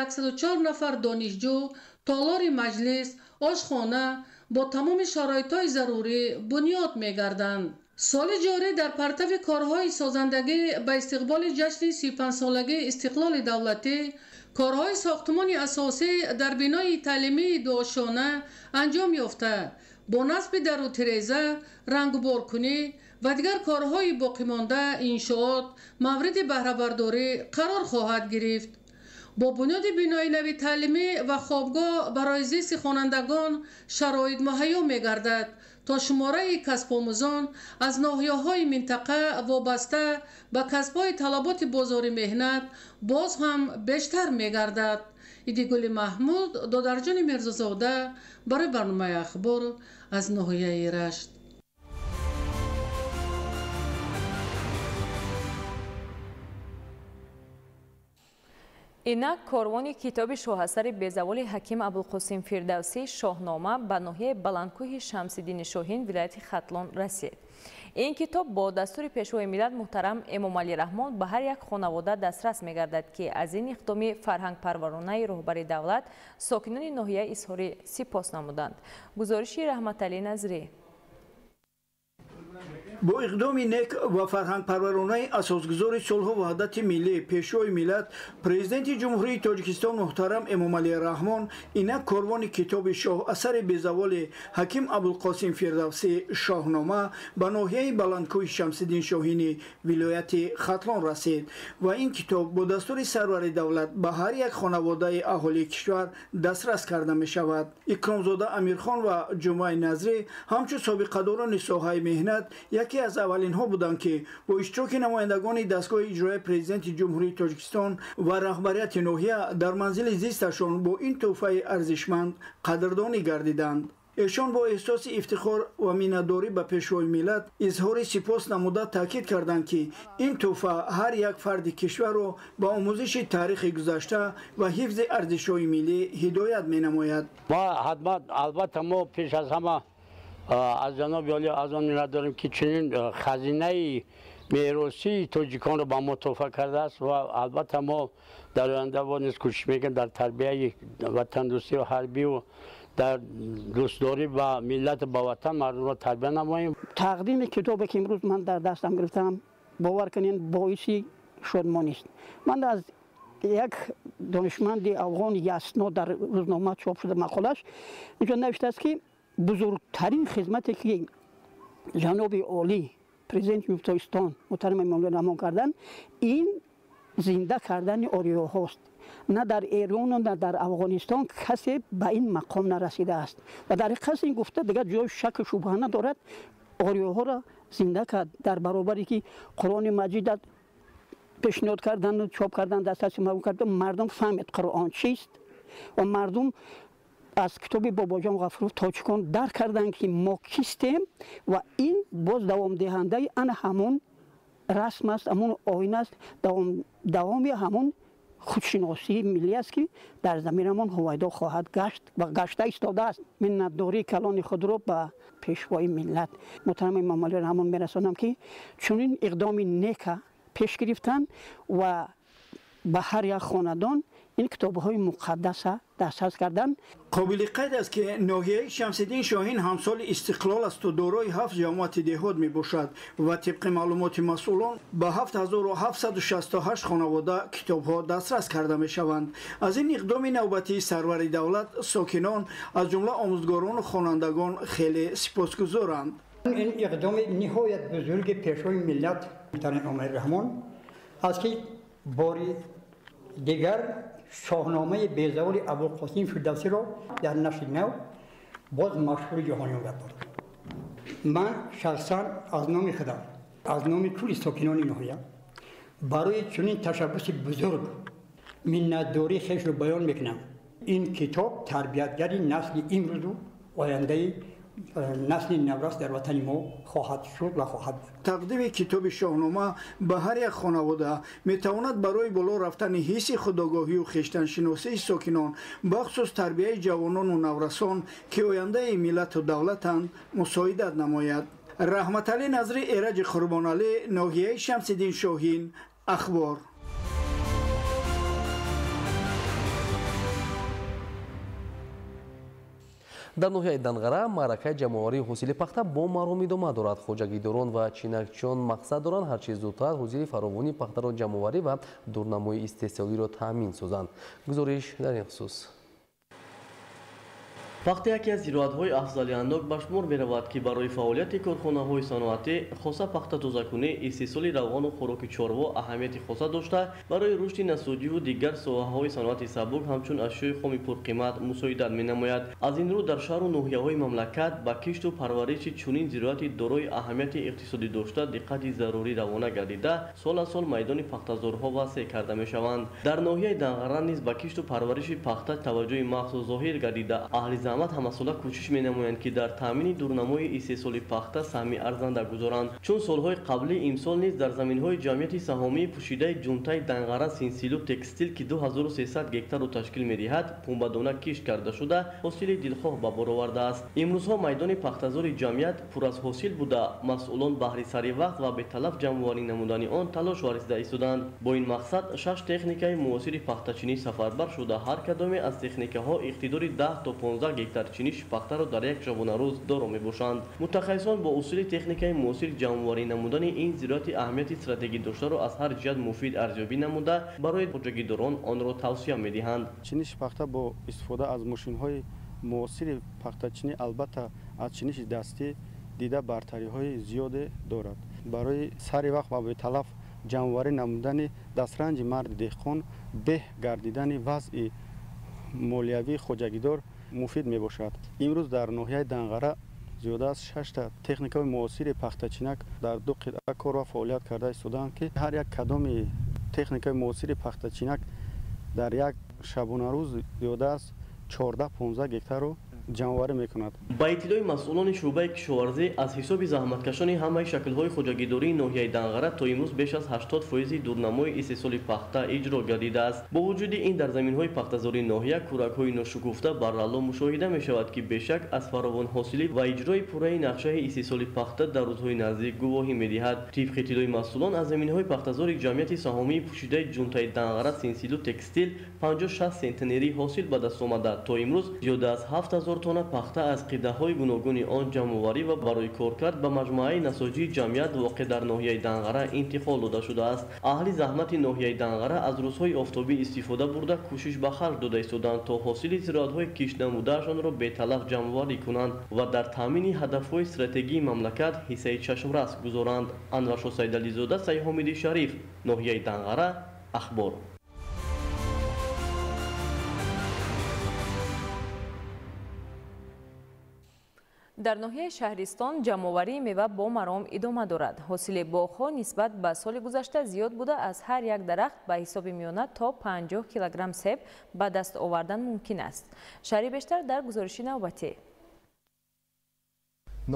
104 نفر دانشجو، تالار مجلس، آشخانه با تمام شرایط‌های ضروری بنیاد می‌گردند. سال جاری در پرتو کارهای سازندگی به استقبال جشن 35 سالگی استقلال دولتی، کارهای ساختمان اساسی در بینای تعلیمی 2 آشانه انجام یافته. با نصب در و تیره‌ای، رنگ‌بار کنی و دیگر کارهای باقی مانده انشاءات مورد بهره برداری قرار خواهد گرفت. با بنیاد بینای نوی تعلیمی و خوابگاه برای زیست خوانندگان شرایط مهیا می‌گردد تا شماره کسب آموزان از ناحیه‌های منطقه وابسته به کسب‌های طلبات بازار مهنت باز هم بیشتر می‌گردد. ایدیگل محمود، دادرجان میرزازاده برای برنامه اخبار از ناحیه رشت. اینک کاروانی کتاب شاهسر بیزوال حکیم ابوالقاسم فردوسی شاهنامه به ناحیه بلندکوه شمس‌الدین شاهین ولایت ختلان رسید. این کتاب با دستور پیشوای ملت محترم امام علی رحمان به هر یک خانواده دسترس می‌گردد که از این اقدام فرهنگ پرورانه رهبر دولت ساکنان ناحیه اظهار سپاس نمودند. گزارش رحمت علی نظری. با اقدام نک و فرهنگ پرورانه اساسگذار صلح و وحدت ملی پیشوای ملت پرزیدنت جمهوری تاجیکستان محترم امام علی رحمان اینک کاروان کتاب شاه اثر بیزوال حکیم ابوالقاسم فردوسی شاهنامه به ناحیه بلندکوه شمس‌الدین شاهین ولایت ختلان رسید و این کتاب با دستور سرور دولت به هر یک خانواده اهالی کشور دسترس کرده می شود. اکرامزاده امیرخان و جمعه نظری همچون سابقه‌داران ساحه مهنت یکی از اولین ها بودند که با اشتراک نمایندگان دستگاه اجرایی پرزیدنت جمهوری تاجیکستان و رهبریت ناحیه در منزل زیستشان با این تحفه ارزشمند قدردانی گردیدند. ایشان با احساس افتخار و مینتداری به پیشوای ملت اظهار سپاس نموده تاکید کردند که این تحفه هر یک فرد کشور را به آموزش تاریخ گذشته و حفظ ارزش‌های ملی هدایت می‌نماید. ما حتما البته ما پیش از همه از جناب عالی از آن می‌نت داریم که چنین خزینه میراثی تاجیکان رو به ما تحفه کرده است و البته ما در آینده با نیز کوشش می‌کنیم در تربیت وطن دوستی و حربی و در دوستداری با ملت با وطن مردم را تربیت نماییم. تقدیم کتابی که امروز من در دستم گرفتم باور کنین باعث شادمانی است. من از یک دانشمند افغان یسنا در روزنامه چاپ شده مقالش اینجا نوشته است که بزرگترین خدمتی که جناب عالی پرزیدنت تاجیکستان محترم امام علی رحمان کردن این زنده کردن آریاها هاست. نه در ایران و نه در افغانستان کسی به این مقام نرسیده است و در حقیقت این گفته دیگر جای شک و شبهه ندارد. آریاها را زنده کرد در برابری که قرآن مجید پیشنهاد کردن و چاپ کردن دسترسی مردم کردن مردم فهمید قرآن چیست و مردم از کتاب باباجان غفور تاجیکان درک کردند که ما کیستیم و این باز دوام دهنده ان همون رسم است، همون آیین است، دوامی همون خودشناسی ملی است که در زمینمان هویدا خواهد گشت و گشته ایستاده است. منتداری کلان خود را به پیشوای ملت محترم امام علی رحمان میرسانم که چنین اقدام نیک پیش گرفتن و به هر یک خاندان این کتاب‌های مقدس دسترس کردن. قابل قید است که ناحیه شمس‌الدین شاهین همسال استقلال است و دارای 7 جماعت دهات می باشد و طبق معلومات مسئولان به 7768 خانواده کتاب‌ها دسترس کرده می شوند. از این اقدام نوبتی سرور دولت ساکنان از جمله آموزگاران و خوانندگان خیلی سپاسگزارند. این اقدام نهایت بزرگ پیشوای ملت محترم امام علی رحمان است که باری دیگر شاهنامه بیزوال ابوالقاسم فردوسی را در نشر نو باز مشهور جهانیان گرداند. من شخصا از نام خودم از نام کل ساکنان ناحیه برای چنین تشبث بزرگ منتداری خویش را بیان میکنم. این کتاب تربیتگر نسل امروز و آینده نسل نورس در وطن ما خواهد شد و خواهد بود. تقدیم کتاب شاهنامه به هر یک خانواده میتواند برای بالا رفتن حس خودآگاهی و خویشتن‌شناسی ساکنان بخصوص تربیت جوانان و نورسان که آینده ملت و دولتند مساعدت نماید. رحمت علی نظری، ایرج قربان علی، ناحیه شمس‌الدین شاهین، اخبار. дар ноҳияи данғара маъракаи ҷамъоварии ҳосили пахта бо маром идома дорад. хоҷагидорон ва чинакчиён мақсад доранд ҳарчи зудтар ҳозири фаровонии пахтаро ҷамъоварӣ ва дурнамои истеҳсолиро таъмин созанд. гузориш дар ин хусус. пахта яке аз зироатҳои афзалиянок ба шумор меравад, ки барои фаъолияти корхонаҳои саноатӣ, хоса пахта тозакунӣ, истеҳсоли равғану хӯроки чорво аҳамияти хоса дошта, барои рушди насоҷиву дигар соҳаҳои саноати сабук ҳамчун ашёи хоми пурқимат мусоидат менамояд. аз ин рӯ дар шаҳру ноҳияҳои мамлакат ба кишту парвариши чунин зироати дорои аҳамияти иқтисодӣ дошта диққати зарурӣ равона гардида, сол аз сол майдони пахтазорҳо васеъ карда мешаванд. дар ноҳияи данғара низ ба кишту парвариши пахта таваҷҷӯҳи махсус зоҳир гардида, аҳли заҳмат ҳамасола кӯшиш менамоянд, ки дар таъмини дурнамои истеҳсоли пахта саҳми арзанда гузоранд. чун солҳои қаблӣ имсол низ дар заминҳои ҷамъияти саҳомии пӯшидаи ҷунтаи данғара синсилу текстил, ки 2300 гектарро ташкил медиҳад, пунбадона кишт карда шуда ҳосили дилхоҳ ба бор овардааст. имрӯзҳо майдони пахтазори ҷамъият пур аз ҳосил буда, масъулон баҳри сари вақт ва беталаф ҷамъоварӣ намудани он талош вариста истоданд. бо ин мақсад 6 техникаи муосири пахтачинӣ сафарбар шуда, ҳар кадоме аз техникаҳо иқтидори 10 то 15 гектар чиниши пахтаро дар як шабонарӯз доро мебошанд. мутахассисон бо усули техникаи муосир ҷамъоварӣ намудани ин зироати аҳамияти стратегӣ доштаро аз ҳар ҷиҳат муфид арзёбӣ намуда, барои хоҷагидорон онро тавсия медиҳанд. чиниши пахта бо истифода аз мошинҳои муосири пахтачинӣ, албатта аз чиниши дастӣ дида бартариҳои зиёде дорад. барои сари вақт ва беталаф ҷамъоварӣ намудани дастранҷи марди деҳқон, беҳ гардидани вазъи молиявии хоҷагидор муфид мебошад. имрӯз дар ноҳияи данғара зиёда аз 6 техникаи муосири пахтачинак дар 2 қитъа кор ва фаъолият карда истоданд, ки ҳар як кадоми техникаи муосири пахтачинак дар як шабонарӯз зиёда аз 14-15 гектарро ҷамъоварӣ мекунад. ба иттилои масъулони шуъбаи кишоварзӣ, аз ҳисоби заҳматкашони ҳамаи шаклҳои хоҷагидории ноҳияи данғара то имрӯз беш аз 80% дурнамои истеҳсоли пахта иҷро гардидааст. бо вуҷуди ин дар заминҳои пахтазории ноҳия кӯракҳои ношукуфта баррало мушоҳида мешавад, ки бешак аз фаровонҳосилӣ ва иҷрои пурраи нақшаи истеҳсоли пахта дар рӯзҳои наздик гувоҳӣ медиҳад. тибқи иттилои масъулон, аз заминҳои пахтазори ҷамъияти саҳомии пӯшидаи ҷунтаи данғара синсилу текстил 56 сентенерӣ ҳосил ба даст омада. то имрӯз зиёда аз 7000 тонна пахта аз қидаҳои гуногуни он ҷамъоварӣ ва барои коркард ба маҷмӯаи насоҷии ҷамъият воқеъ дар ноҳияи данғара интиқол дода шудааст. аҳли заҳмати ноҳияи данғара аз рӯзҳои офтобӣ истифода бурда кӯшиш ба харҷ дода истоданд, то ҳосили зироатҳои кишт намудаашонро беталаф ҷамъоварӣ кунанд ва дар таъмини ҳадафҳои стратегии мамлакат ҳиссаи чашмрас гузоранд. Анваршоҳ Сайдализода, Сайҳомиди Шариф, ноҳияи данғара, ахбор. дар ноҳияи шаҳристон ҷамъоварии мева бо маром идома дорад. ҳосили боғҳо нисбат ба соли гузашта зиёд буда, аз ҳар як дарахт ба ҳисоби миёна то 50 килограмм себ ба даст овардан мумкин аст. шаҳри бештар дар гузориши навбатӣ.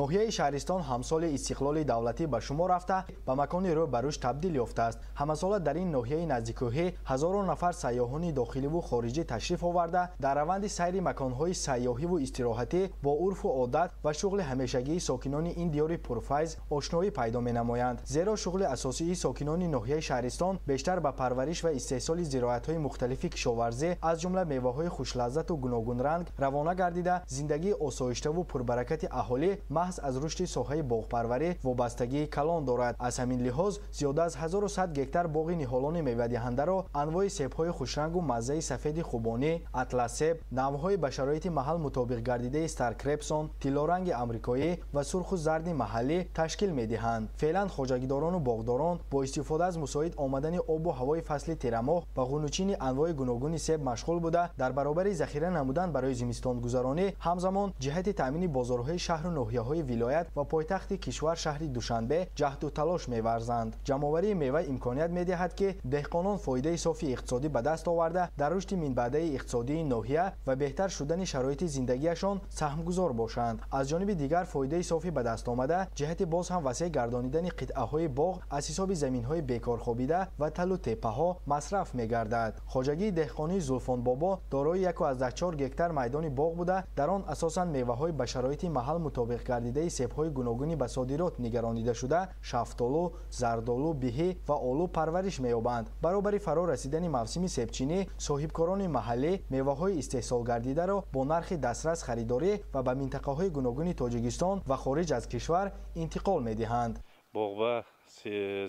ноҳияи шаҳристон ҳамсоли истиқлоли давлатӣ ба шумор рафта, ба макони рӯ ба рушд табдил ёфтааст. ҳамасола дар ин ноҳияи наздикӯҳӣ ҳазорон нафар сайёҳони дохиливу хориҷӣ ташриф оварда, дар раванди сайри маконҳои сайёҳиву истироҳатӣ бо урфу одат ва шуғли ҳамешагии сокинони ин диёри пурфайз ошноӣ пайдо менамоянд. зеро шуғли асосии сокинони ноҳияи шаҳристон бештар ба парвариш ва истеҳсоли зироатҳои мухталифи кишоварзӣ, аз ҷумла меваҳои хушлаззату гуногунранг равона гардида, зиндагии осоиштаву пурбаракати аҳолӣ маҳз аз рушди соҳаи боғпарварӣ вобастагии калон дорад. аз ҳамин лиҳоз зиёда аз 1100 гектар боғи ниҳолони мевадиҳандаро анвои себҳои хушрангу маззаи сафеди хубонӣ, атлассеб, навъҳои ба шароити маҳал мутобиқ гардидаи старкрепсон, тиллоранги амрикоӣ ва сурху зарди маҳаллӣ ташкил медиҳанд. феълан хоҷагидорону боғдорон бо истифода аз мусоид омадани обу ҳавои фасли тирамоҳ ба ғунучини анвои гуногуни себ машғул буда, дар баробари захира намудан барои зимистонгузаронӣ ҳамзамон ҷиҳати таъмини бозорҳои шаҳру ноҳияҳои ноҳияҳои вилоят ва пойтахти кишвар шаҳри Душанбе ҷаҳду талош меварзанд. ҷамъоварии мева имконият медиҳад, ки деҳқонон фоидаи софи иқтисодӣ ба даст оварда дар рушди минбаъдаи иқтисодии ноҳия ва беҳтар шудани шароити зиндагиашон саҳмгузор бошанд. аз ҷониби дигар фоидаи софи ба даст омада ҷиҳати боз ҳам васеъ гардонидани қитъаҳои боғ аз ҳисоби заминҳои бекорхобида ва талу теппаҳо масраф мегардад. хоҷагии деҳқонии Зулфон Бобо дорои 1.4 гектар майдони боғ буда, дар он асосан меваҳои ба шароити маҳал мутобиқ гардидаи себҳои гуногуни ба содирот нигаронида шуда, шафтолу, зардолу, биҳӣ ва олу парвариш меёбанд. баробари фаро расидани мавсими себчинӣ, соҳибкорони маҳаллӣ меваҳои истеҳсолгардидаро бо нархи дастрас харидорӣ ва ба минтақаҳои гуногуни Тоҷикистон ва хориҷ аз кишвар интиқол медиҳанд. боғба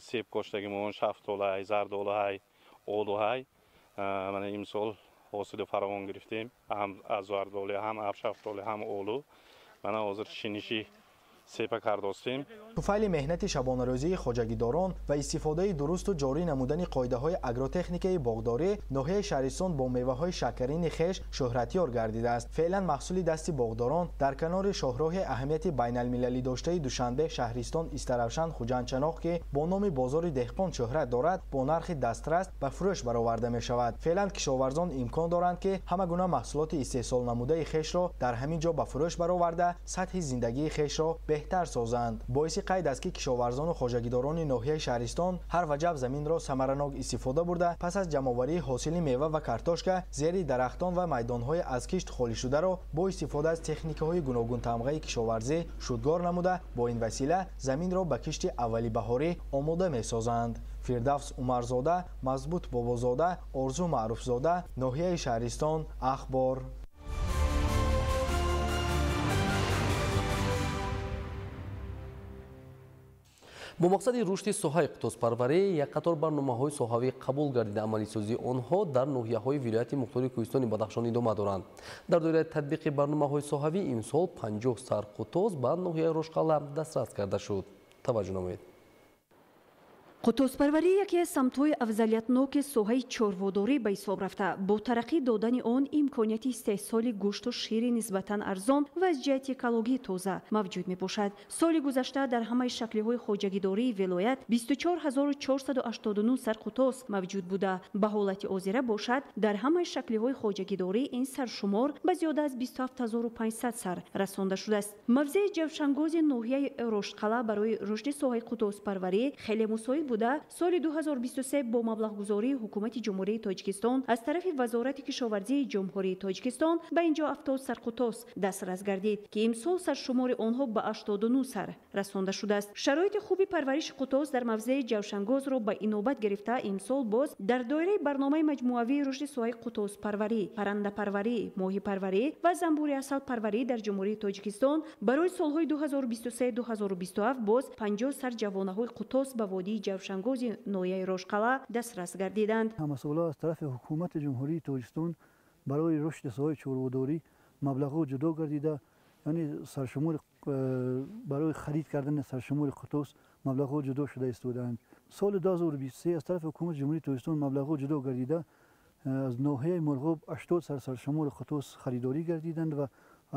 себ коштагимон, шафтолай, зардолай, олуҳай мана имсол ҳосили фаровон гирифтем, ҳам аз зардолӣ, ҳам аз шафтолӣ, ҳам олу. мана ҳозир шиниши сепа кардостем. туфайли меҳнати шабонарӯзии хоҷагидорон ва истифодаи дурусту ҷорӣ намудани қоидаҳои агротехникаи боғдорӣ, ноҳияи Шаҳристон бо меваҳои шакарини хеш шӯҳратёр гардидааст. феълан маҳсули дасти боғдорон дар канори шоҳроҳи аҳамияти байналмилалӣ доштаи Душанбе, Шаҳристон, Истаравшан, Хуҷандчаноқ, ки бо номи бозори деҳқон шӯҳрат дорад, бо нархи дастрас ба фурӯш бароварда мешавад. феълан кишоварзон имкон доранд, ки ҳама гуна маҳсулоти истеҳсол намудаи хешро дар ҳамин ҷо ба фурӯш бароварда, сатҳи зиндагии хешро беҳтар созанд. боиси қайд аст, ки кишоварзону хоҷагидорони ноҳияи Шаҳристон ҳар ваҷаб заминро самаранок истифода бурда, пас аз ҷамъоварии ҳосили мева ва картошка зери дарахтон ва майдонҳои аз кишт холишударо бо истифода аз техникаҳои гуногун тамғаи кишоварзӣ шудгор намуда, бо ин васила заминро ба кишти аввали баҳорӣ омода месозанд. Фирдавс Умарзода, Мазбут Бобозода, Орзу Маъруфзода, ноҳияи Шаҳристон, Ахбор. бо мақсади рушди соҳаи қутузпарварӣ як қатор барномаҳои соҳавӣ қабул гардида амалисозии онҳо дар ноҳияҳои вилояти мухтори Кӯҳистони Бадахшон идома доранд. дар доираи татбиқи барномаҳои соҳавӣ имсол 50 сарқутуз ба ноҳияи Рошқала дастрас карда шуд. таваҷҷӯҳ намоед. қутузпарварӣ яке аз самтҳои афзалиятноки соҳаи чорводорӣ ба ҳисоб рафта, бо тараққӣ додани он имконияти истеҳсоли гӯшту шири нисбатан арзон ва аз ҷиҳати экологии тоза мавҷуд мебошад. соли гузашта дар ҳамаи шаклиҳои хоҷагидории вилоят 24489 сарқутоз мавҷуд буда. ба ҳолати ҳозира бошад, дар ҳамаи шаклиҳои хоҷагидорӣ ин саршумор ба зиёда аз 27500 сар расонда шудааст. мавзеи ҷавшангози ноҳияи Рошқала барои рушди соҳаи қутузпарварӣ хеле мусоид буда, соли 2023 бо маблағгузории ҳукумати ҷумҳурии Тоҷикистон аз тарафи Вазорати кишоварзии ҷумҳурии Тоҷикистон ба ин ҷо 70 сарқутоз дастрас гардид, ки имсол саршумори онҳо ба 89 сар расонда шудааст. шароити хуби парвариши қутоз дар мавзеи ҷавшангозро ба инобат гирифта, имсол боз дар доираи барномаи маҷмӯавии рушди соҳаи қутузпарварӣ, паррандапарварӣ, моҳипарварӣ ва замбури асалпарварӣ дар ҷумҳурии Тоҷикистон барои солҳои 2023-2027 боз 50 сар ҷавонаҳои қутоз ба водии ҷавшангози ноҳияи Рошқала дастрас гардиданд. ҳамасола аз тарафи ҳукумати ҷумҳурии Тоҷикистон барои рушди соҳаи чорводорӣ маблағҳо ҷудо гардида, яъне саршумори барои харид кардани саршумори қутоз маблағҳо ҷудо шуда истодаанд. соли 2023 аз тарафи ҳукумати ҷумҳурии Тоҷикистон маблағҳо ҷудо гардида, аз ноҳияи Мурғоб 80 сар саршумори қутоз харидорӣ гардиданд ва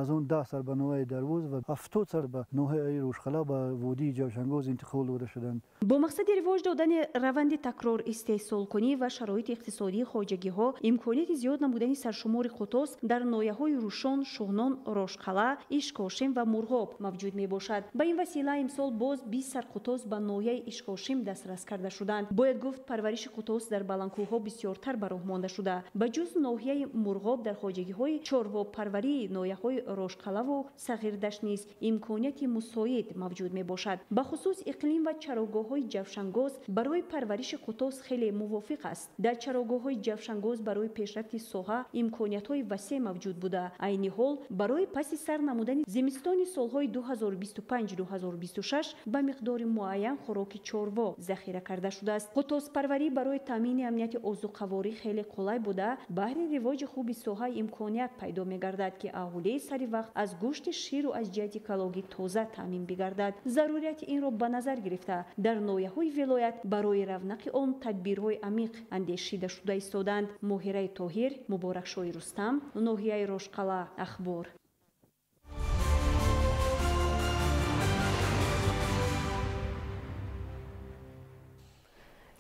аз он 10 сар ба ноҳияи Дарвоз ва 70 сар ба ноҳияи Рошқала ба водии ҷавшангоз интиқол дода шуданд. бо мақсади ривоҷ додани раванди такрор истеҳсолкунӣ ва шароити иқтисодии хоҷагиҳо, имконияти зиёд намудани саршумори қутоз дар ноҳияҳои Рӯшон, Шӯҳнон, Рошқала, Ишкошим ва Мурғоб мавҷуд мебошад. ба ин васила имсол боз 20 сарқутоз ба ноҳияи Ишкошим дастрас карда шуданд. бояд гуфт, парвариши қутоз дар баландкӯҳҳо бисёртар ба роҳ монда шуда. ба ҷуз ноҳияи Мурғоб дар хоҷагиҳои чорвопарварии ноҳияҳои Рошқалаву Сағирдашт низ имконияти мусоид мавҷуд мебошад. ба хусус иқлим ва чарогоҳҳои ҷавшангоз барои парвариши қутоз хеле мувофиқ аст. дар чарогоҳҳои ҷавшангоз барои пешрафти соҳа имкониятҳои васеъ мавҷуд буда, айни ҳол барои паси сар намудани зимистони солҳои 2025-2026 ба миқдори муайян хӯроки чорво захира карда шудааст. қутузпарварӣ барои таъмини амнияти озуқаворӣ хеле қулай буда, баҳри ривоҷи хуби соҳа имконият пайдо мегардад, ки аҳолии сари вақт аз гӯшти ширу аз ҷиҳати экологӣ тоза таъмин бигардад. зарурияти инро ба назар гирифта, дар ноҳияҳои вилоят барои равнақи он тадбирҳои амиқ андешида шуда истоданд. Моҳираи Тоҳир, Муборакшои Рустам, ноҳияи Рошқала, Ахбор.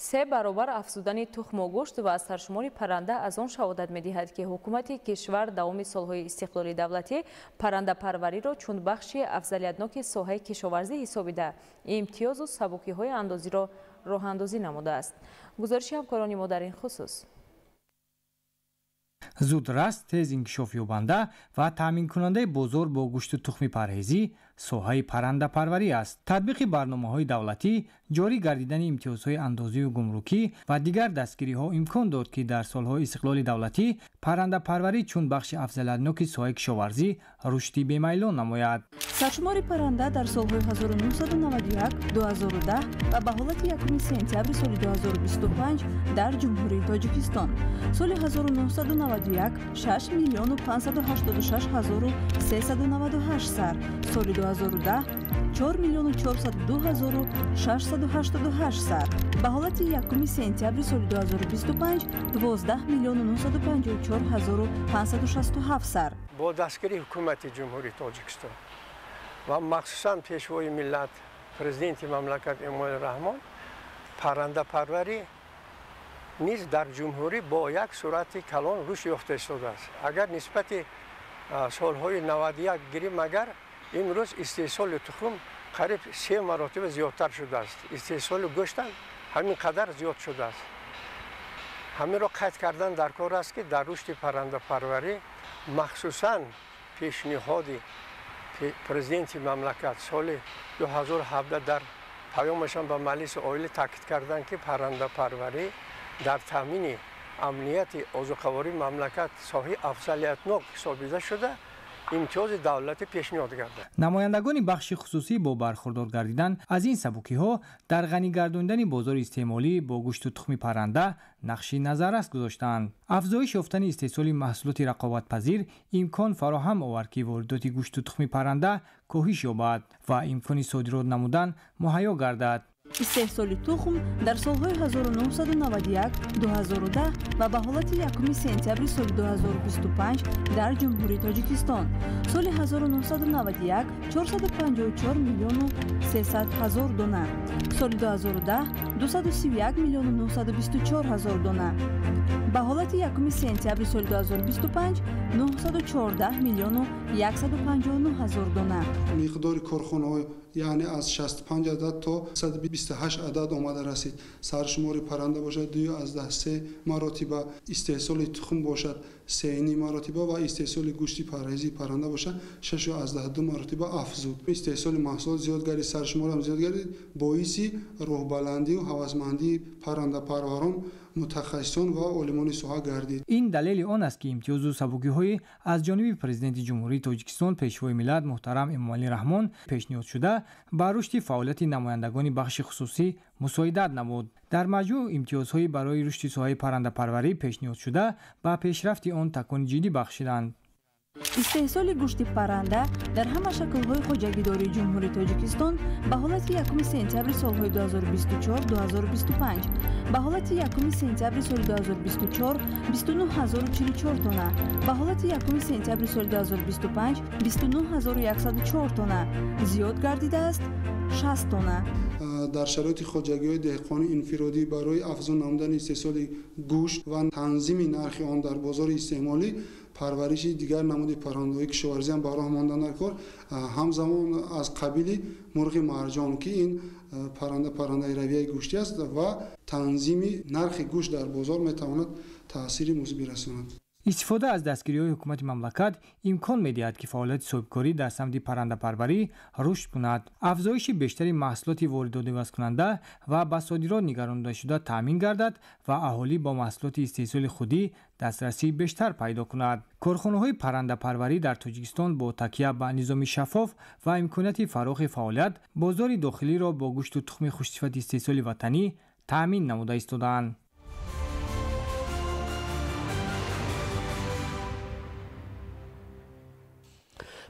3 баробар афзудани тухму гӯшт ва саршумори парранда аз он шаҳодат медиҳад ки ҳукумати кишвар давоми солҳои истиқлоли давлатӣ паррандапарвариро чун бахши афзалиятноки соҳаи кишоварзӣ ҳисобида имтиёзу сабукиҳои андозиро роҳандозӣ намудааст. гузориши ҳамкорони мо дар ин хусус. зудрас, тез инкишофёбанда ва таъминкунандаи бозор бо гӯшту тухми парҳезӣ соҳаи паррандапарварӣ аст. татбиқи барномаҳои давлатӣ, ҷорӣ гардидани имтиёзҳои андозию гумрукӣ ва дигар дастгириҳо имкон дод ки дар солҳои истиқлоли давлатӣ паррандапарварӣ чун бахши афзалиятноки соҳаи кишоварзӣ рушди бемайлон намояд. саршумори парранда дар солҳои 1991, 2010 ва ба ҳолати 1 сентябри соли 2025 дар ҷумҳурии Тоҷикистон, соли 1991 6 миллиону 586 ҳазору 398 сар, соли 2010 4 миллиону 402 ҳазору 688 сар, ба ҳолати 1 сентябри соли 2025 12 миллиону 954 ҳазору 567 сар. бо дастгирии ҳукумати ҷумҳурии Тоҷикистон ва махсусан пешвои миллат президенти мамлакат Эмомали Раҳмон паррандапарварӣ низ дар ҷумҳурӣ бо як сурати калон рушд ёфта истодааст. агар нисбати солҳои 91 гирим агар имрӯз истеҳсоли тухм қариб 3 маротиба зиёдтар шудааст. истеҳсоли гӯштам ҳамин қадар зиёд шудааст. ҳаминро қайд кардан даркор аст ки дар рушди паррандапарварӣ махсусан пешниҳоди президенти мамлакат соли 2017 дар паёмашон ба маҷлиси олӣ таъкид карданд ки паррандапарварӣ дар таъмини амнияти озуқавории мамлакат соҳаи афзалиятнок ҳисобида шуда имтиёзи давлатӣ пешниҳод гардад. намояндагони бахши хусусӣ бо бархурдор гардидан аз ин сабукиҳо дар ғанӣ гардондани бозори истеъмолӣ бо гӯшту тухми парранда нақши назаррас гузоштанд. афзоиш ёфтани истеҳсоли маҳсулоти рақобатпазир имкон фароҳам овард ки воридоти гӯшту тухми парранда коҳиш ёбад ва имкони содирот намудан муҳайё гардад. истеҳсоли тухм дар солҳои 1991, 2010 ва ба ҳолати 1 сентябри соли 2025 дар ҷумҳурии Тоҷикистон, соли 1991 454 миллиону 300 ҳазор дона, соли 2010 231 миллиону 924 ҳазор дона, ба ҳолати 1 сентябри соли 2025 914 миллиону 159 ҳазор дона. миқдори корхонаҳо яъне аз 65 адад то 128 адад омада расид. саршумори парранда бошад 2 маротиба, истеҳсоли тухм бошад 3 маротиба ва истеҳсоли гӯшти парҳезии парранда бошад 6 маротиба афзуд. истеҳсоли маҳсулот зиёд гардид, саршумор ҳам зиёд гардид, боиси роҳбаландию ҳавасмандии паррандапарварон, мутахассисон ва олимони соҳа гардид. ин далели он аст ки имтиёзу сабукиҳои аз ҷониби президенти ҷумҳурии Тоҷикистон пешвои миллат муҳтарам Эмомали Раҳмон пешниҳод шуда ба рушди фаъолияти намояндагони бахши хусусӣ мусоидат намуд. дар маҷмӯъ имтиёзҳои барои рушди соҳаи паррандапарварӣ пешниҳод шуда ба пешрафти он такони ҷиддӣ бахшиданд. истеҳсоли гӯшти парранда дар ҳама шаклҳои хоҷагидории ҷумҳурии Тоҷикистон ба ҳолати 1 сентябри солҳои 2024-2025, ба ҳолати 1 сентябри соли 2024 29044 тонна, ба ҳолати 1 сентябри соли 2025 29104 тонна зиёд гардидааст 60 тонна. дар шароити хоҷагиҳои деҳқонӣ инфиродӣ барои афзун намудани истеҳсоли гӯшт ва танзими нархи он дар бозори истеъмолӣ парвариши дигар намуди паррандаҳои кишоварзӣ ҳам ба роҳ монда дар кор, ҳамзамон аз қабили мурғи марҷон ки ин паррандаи равияи гӯшти аст ва танзими нархи гӯшт дар бозор метавонад таъсири мусбӣ расонад. истифода аз дастгириҳои ҳукумати мамлакат имкон медиҳад ки фаъолияти соҳибкорӣ дар самти паррандапарварӣ рушд кунад. афзоиши бештари маҳсулоти воридодивазкунанда ва ба содирот нигаронидашуда таъмин гардад ва аҳолӣ ба маҳсулоти истеҳсоли худӣ дастрасӣ бештар пайдо кунад. корхонаҳои паррандапарварӣ дар Тоҷикистон бо такя ба низоми шаффоф ва имконияти фарохи фаъолият бозори дохилиро бо гӯшту тухми хушсифати истеҳсоли ватанӣ таъмин намуда истодаанд.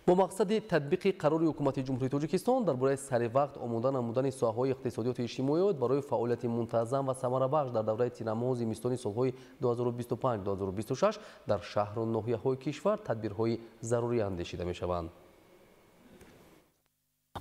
бо мақсади татбиқи қарори ҳукумати ҷумҳурии Тоҷикистон дар бораи саривақт омода намудани соҳаҳои иқтисодиёти иҷтимоиёт барои фаъолияти мунтазам ва самарабахш дар давраи тирамоҳу зимистони солҳои 2025-2026 дар шаҳру ноҳияҳои кишвар тадбирҳои зарурӣ андешида мешаванд.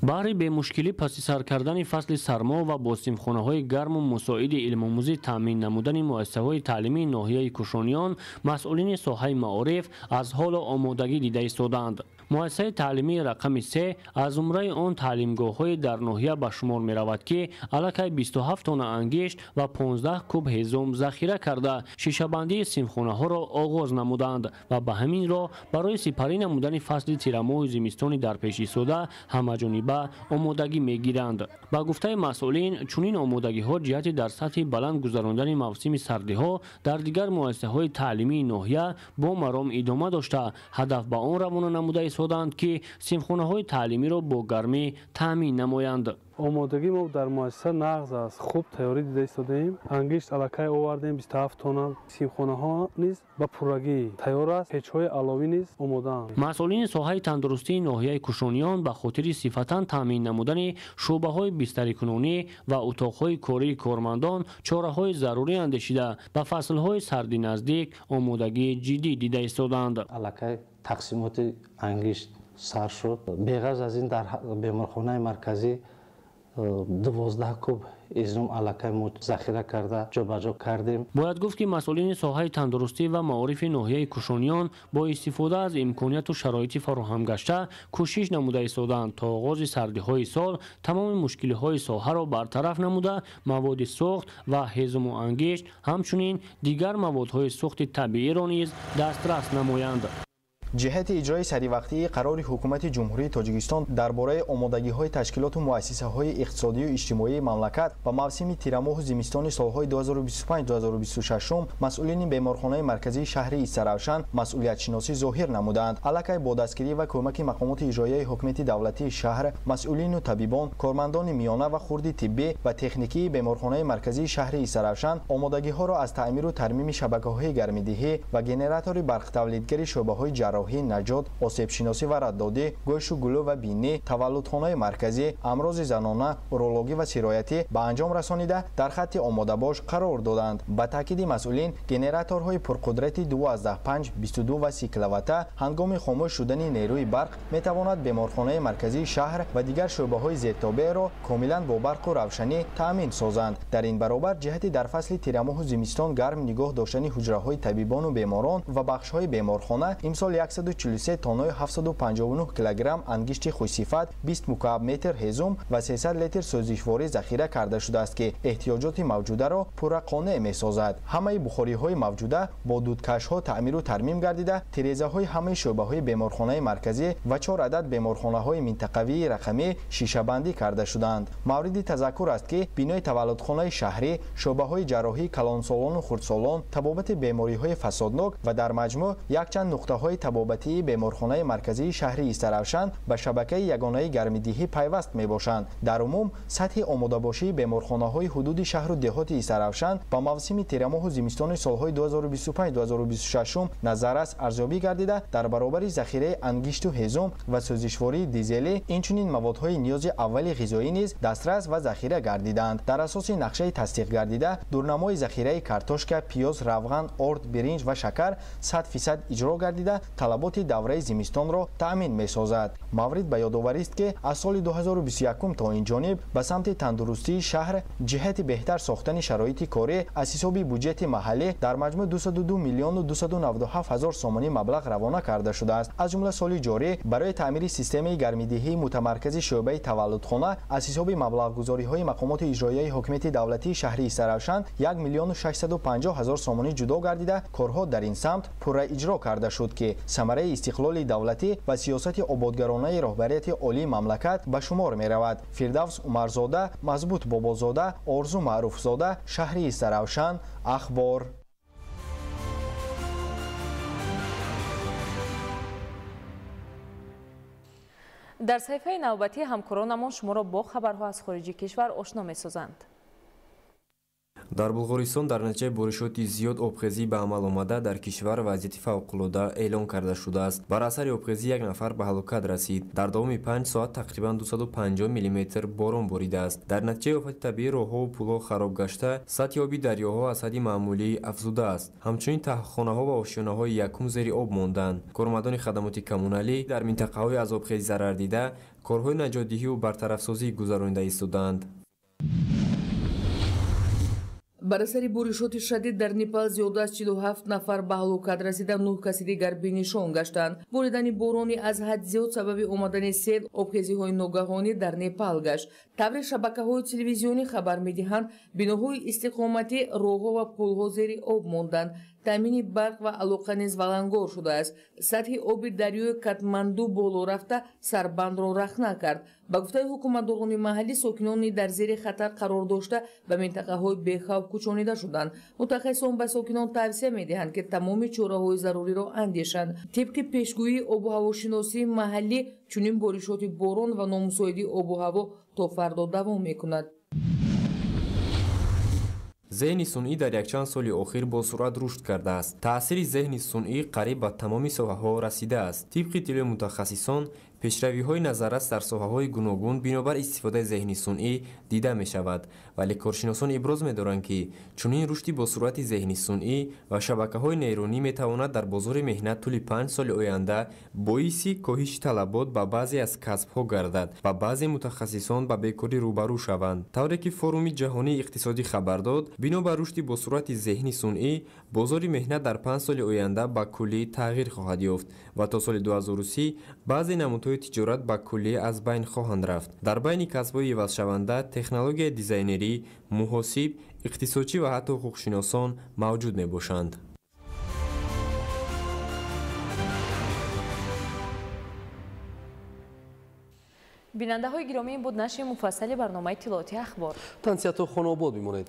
بهر بمشکلی پس سر کردن فصل سرما و با سیمخانه‌های گرم و مساعد علم‌آموزی تامین نمودن مؤسسه‌های تعلیمی ناحیه کوشانیان، مسئولین ساحه معارف از حال آمادگی دیده ایستادند. مؤسسه تعلیمی رقم 3 از زمره آن تعلیمگاه‌های در ناحیه به شمار می‌رود که علاقه 27 تن انگشت و 15 کوب هیزم ذخیره کرده شیشه‌بندی سیمخانه‌ها را آغاز نمودند و به همین راه برای سپری نمودن فصل تیرماه زمستانی در پیش ایستاده همه‌جانبه آمادگی می‌گیرند. با گفته مسئولین چنین آمادگی‌ها جهت در سطح بلند گذراندن موسم سردی‌ها در دیگر مؤسسه‌های تعلیمی ناحیه با مرام ادامه داشته هدف به آن روانه نموده ایستادند که سیمخانه‌های تعلیمی را با گرمی تامین نمایند. آمادگی ما در مؤسسه نغز است. خوب تیاری دیده ایستادیم. انگشت الکای آوردیم 27 تن. سیمخانه‌ها نیز با پورگی تیار است. پیچ‌های علاوه نیز آماده‌اند. مسئولین ساحه تندرستی ناحیه کوشانیان به خاطر صفتاً تامین نمودن شعبه‌های بستریکنونی و اتاق‌های کاری کارمندان چاره‌های ضروری اندیشیده به فصل‌های سردی نزدیک آمادگی جدی دیده ایستادند. الکای تقسیمات انگشت سر شد. بغیر از این در بیمارخانه مرکزی 12 کوب ازم علاقه ما ذخیره کرده جابجا کردیم. باید گفت که مسئولین ساحه تندرستی و معارف ناحیه کوشانیان با استفاده از امکانات و شرایط فراهم گشته کوشش نموده ایستادند تا آغاز سردی‌های سال تمام مشکل‌های ساحه را برطرف نموده مواد سوخت و هیزم و انگشت همچنین دیگر موادهای سوخت طبیعی را نیز دسترس نمایند. جهت اجرای سریعوقتی قرار حکومت جمهوری تاجیکستان درباره آمادگی‌های تشکیلات و مؤسسه‌های اقتصادی و اجتماعی مملکت و موسم تیرماه و زمستان سال‌های 2025-2026 مسئولین بیمارخانه مرکزی شهر ایستراوشن مسئولیت شناسی ظاهر نمودند. علاوه با دستگیری و کمک مقامات اجرایی حکومت دولتی شهر، مسئولین و طبیبان، کارمندان میانه و خردی طبی و تکنیکی بیمارخانه مرکزی شهر ایستراوشن آمادگی‌ها را از تعمیر و ترمیم شبکه‌های گرم‌دهی و گنراتور برق تولیدگری شعبه‌های جراحی، نجات، آسیب شناسی و رددادی، گوش و گلو و بینی، تولدخانه مرکزی، امراض زنانه، اورولوژی و سرایتی به انجام رسانیده در خط آماده باش قرار دادند. با تاکید مسئولین گنراتورهای پرقدرت 12.5 22 و 30 کیلووات هنگام خاموش شدن نیروی برق میتواند بیمارخانه مرکزی شهر و دیگر شعبه‌های زیرتابع را کاملا با برق و روشنی تامین سازند. در این برابر جهت در فصل تیرماه و زمستان گرم نگاه داشتن حجره‌های طبیبان و بیماران و بخش‌های بیمارخانه امسال 143 تن 759 کیلوگرم انگشت خوش‌صفت، 20 مکعب متر هیزم و 300 لیتر سوزشواری ذخیره کرده شده است که احتیاجات موجوده را پورا قانع می‌سازد. همه بخاری‌های موجوده با دودکش‌ها تعمیر و ترمیم گردیده، تیره‌های همه شعبه‌های بیمارخانه مرکزی و 4 عدد بیمارخانه‌های منطقوی رقمی شیشه‌بندی کرده شدند. مورد تذکر است که بینای تولدخانه شهری، شعبه‌های جراحی کلانسالان و خردسالان، طبابت بیماری‌های فسادناک و در مجموع یک چند نقطه‌های طبابتی بیمارخانه مرکزی شهر ایستراوشن به شبکه یگانه گرم‌دهی پیوست میباشند. در عموم سطح آماده‌باشی بیمارخانه‌های حدود شهر و دهات ایستراوشن با موسم تیرماه و زمستان سال‌های 2025-2026 نظررس ارزیابی گردیده در برابر ذخیره انگشت و هیزم و سوزشواری دیزلی اینچنین موادهای نیاز اولی غذایی نیز دسترس و ذخیره گردیدند. در اساس نقشه تصدیق گردیده دورنمای ذخیره کارتوشک، پیاز، روغن، ارد، برنج و شکر 100% اجرا گردیده طلبات دوره زمستان را تأمین می‌سازد. مورد به یادآوری است که از سال 2021 تا این جانب به سمت تندرستی شهر جهت بهتر ساختن شرایط کاری از حساب بودجت محلی در مجموع 202 میلیون و 297 هزار سومانی مبلغ روانه کرده شده است. از جمله سال جاری برای تعمیر سیستم گرم‌دهی متمرکز شعبه تولدخانه از حساب مبلغ گذاری‌های مقامات اجرایی حکومت دولتی شهر ایستراوشن 1 میلیون و 650 هزار سومانی جدا گردیده کارها در این سمت پورا اجرا کرده شد که ثمره استقلال دولتی و سیاست آبادگرانه رهبریت عالی مملکت به شمار می رود. فردوس عمرزاده، مضبوط بابازاده، آرزو معروفزاده، شهر ایستراوشن، اخبار. در صحیفه نوبتی همکارانمان شما را با خبرها از خارج کشور آشنا می سازند. дар булғористон дар натиҷаи боришоти зиёд обхезӣ ба амал омада дар кишвар вазъияти фавқулода эълон карда шудааст. Бар асари обхезӣ як нафар ба ҳалокат расид. Дар давоми 5 соат тақрибан 250 мм борон боридааст. дар натиҷаи офати табиӣ роҳҳо ва пулҳо хароб гашта сатҳи оби дарёҳо аз ҳадди маъмулӣ афзудааст. ҳамчунин таҳхонаҳо ва ошёнаҳои якум зери об монданд. Кормандони хадамоти коммуналӣ дар минтақаҳои аз обхезӣ зарардида корҳои наҷотдиҳиву бартарафсозӣ гузаронида истоданд. бар асари боришоти шадид дар Непал зиёда аз 47 нафар ба ҳалокат расида, 9 каси дигар бенишон гаштанд. боридани борони аз ҳад зиёд сабаби омадани сел обхезиҳои ногаҳонӣ дар Непал гашт. тавре шабакаҳои телевизионӣ хабар медиҳанд, биноҳои истиқоматӣ, роҳҳо ва пулҳо зери об монданд. таъмини барқ ва алоқа низ валангор шудааст. сатҳи оби дарёи Катманду боло рафта сарбандро рахна кард. ба гуфтаи ҳукуматдорони маҳаллӣ, сокинони дар зери хатар қарор дошта ба минтақаҳои бехавф кӯчонида шуданд. мутахассисон ба сокинон тавсия медиҳанд, ки тамоми чораҳои заруриро андешанд. тибқи пешгӯии обу ҳавошиносии маҳаллӣ, чунин боришоти борон ва номусоидии обу ҳаво то фардо давом мекунад. зеҳни сунъӣ дар якчанд соли охир бо суръат рушд кардааст. таъсири зеҳни сунъӣ қариб ба тамоми соҳаҳо расидааст. тибқи иттилои мутахассисон, пешравиҳои назаррас дар соҳаҳои гуногун бинобар истифодаи зеҳни сунъӣ дида мешавад, вале коршиносон иброз медоранд, ки чунин рушди бо суръати зеҳни сунъӣ ва шабакаҳои нейронӣ метавонад дар бозори меҳнат тӯли 5 соли оянда боиси коҳиши талабот ба баъзе аз касбҳо гардад ва баъзе мутахассисон ба бекорӣ рӯбарӯ шаванд. тавре ки форуми ҷаҳонии иқтисодӣ хабар дод, бино ба рушди бо суръати зеҳни сунъӣ, бозори меҳнат дар 5 соли оянда ба куллӣ тағйир хоҳад ёфт ва то соли 2030 баъзе намудҳои тиҷорат ба куллӣ аз байн хоҳанд рафт. дар байни касбҳои ивазшаванда технологияи дизайнерӣ, муҳосиб, иқтисодчӣ ва ҳатто ҳуқуқшиносон мавҷуд мебошанд. бинандаҳои гиромӣ, ин буд нашри муфассали барномаи тиловати ахбор. тансияту хонобод бимонед.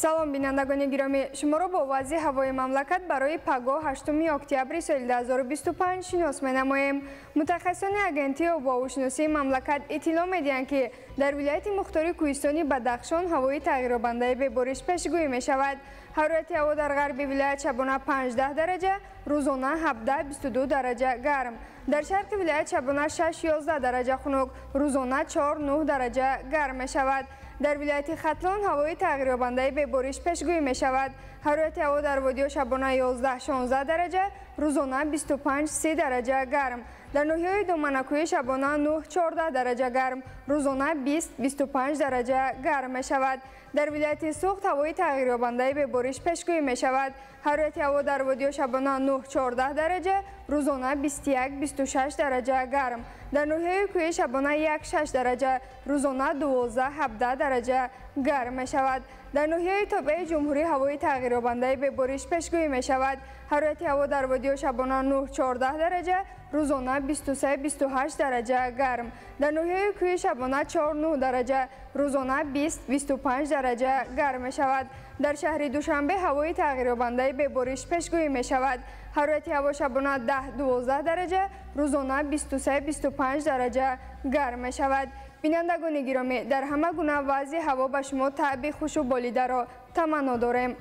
салом бинандагони гиромӣ, шуморо бо вазъи ҳавои мамлакат барои пагоҳ 8 октябри соли 2025 шинос менамоем. мутахассисони агентии обу ҳавошиносии мамлакат иттилоъ медиҳанд, ки дар вилояти мухтори кӯҳистони Бадахшон ҳавои тағйиробандаи бебориш пешгӯӣ мешавад. ҳарорати ҳаво дар ғарби вилоят шабона 15 дараҷа, рӯзона 17-22 дараҷа гарм. дар шарқи вилоят шабона 6-11 дараҷа хунук, рӯзона 4-9 дараҷа гарм мешавад. дар вилояти Хатлон ҳавои тағйиробандаи бебориш пешгӯӣ мешавад. ҳарорати ҳаво дар водиё шабона 11-16 дараҷа, рӯзона 25-30 дараҷа гарм. дар ноҳияҳои Доманакӯҳӣ шабона 9-14 дараҷа гарм, рӯзона 20-25 дараҷа гарм мешавад. дар вилояти Суғд ҳавои тағйиробандаи бебориш пешгӯӣ мешавад. ҳарорати ҳаво дар водиё шабона 9-14 дараҷа, рӯзона 21-26 дараҷа гарм. дар ноҳияҳои кӯҳӣ шабона 1-6 дараҷа, рӯзона 12-17 дараҷа гарм мешавад. дар ноҳияҳои тобеи ҷумҳурӣ ҳавои тағйиробандаи бебориш пешгӯӣ мешавад. ҳарорати ҳаво дар водиё шабона 9-14 дараҷа, рӯзона 23-28 дараҷа гарм. дар ноҳияҳои кӯҳӣ шабона 4-9 дараҷа, рӯзона 20-25 дараҷа гарм мешавад. дар шаҳри Душанбе ҳавои тағйиробандаи бебориш пешгӯӣ мешавад. ҳарорати ҳаво шабона 10-12 дараҷа, рӯзона 23-25 дараҷа гарм мешавад. бинандагони гиромӣ, дар ҳама гуна вазъи ҳаво ба шумо таъби хушу болидаро таманно дорем.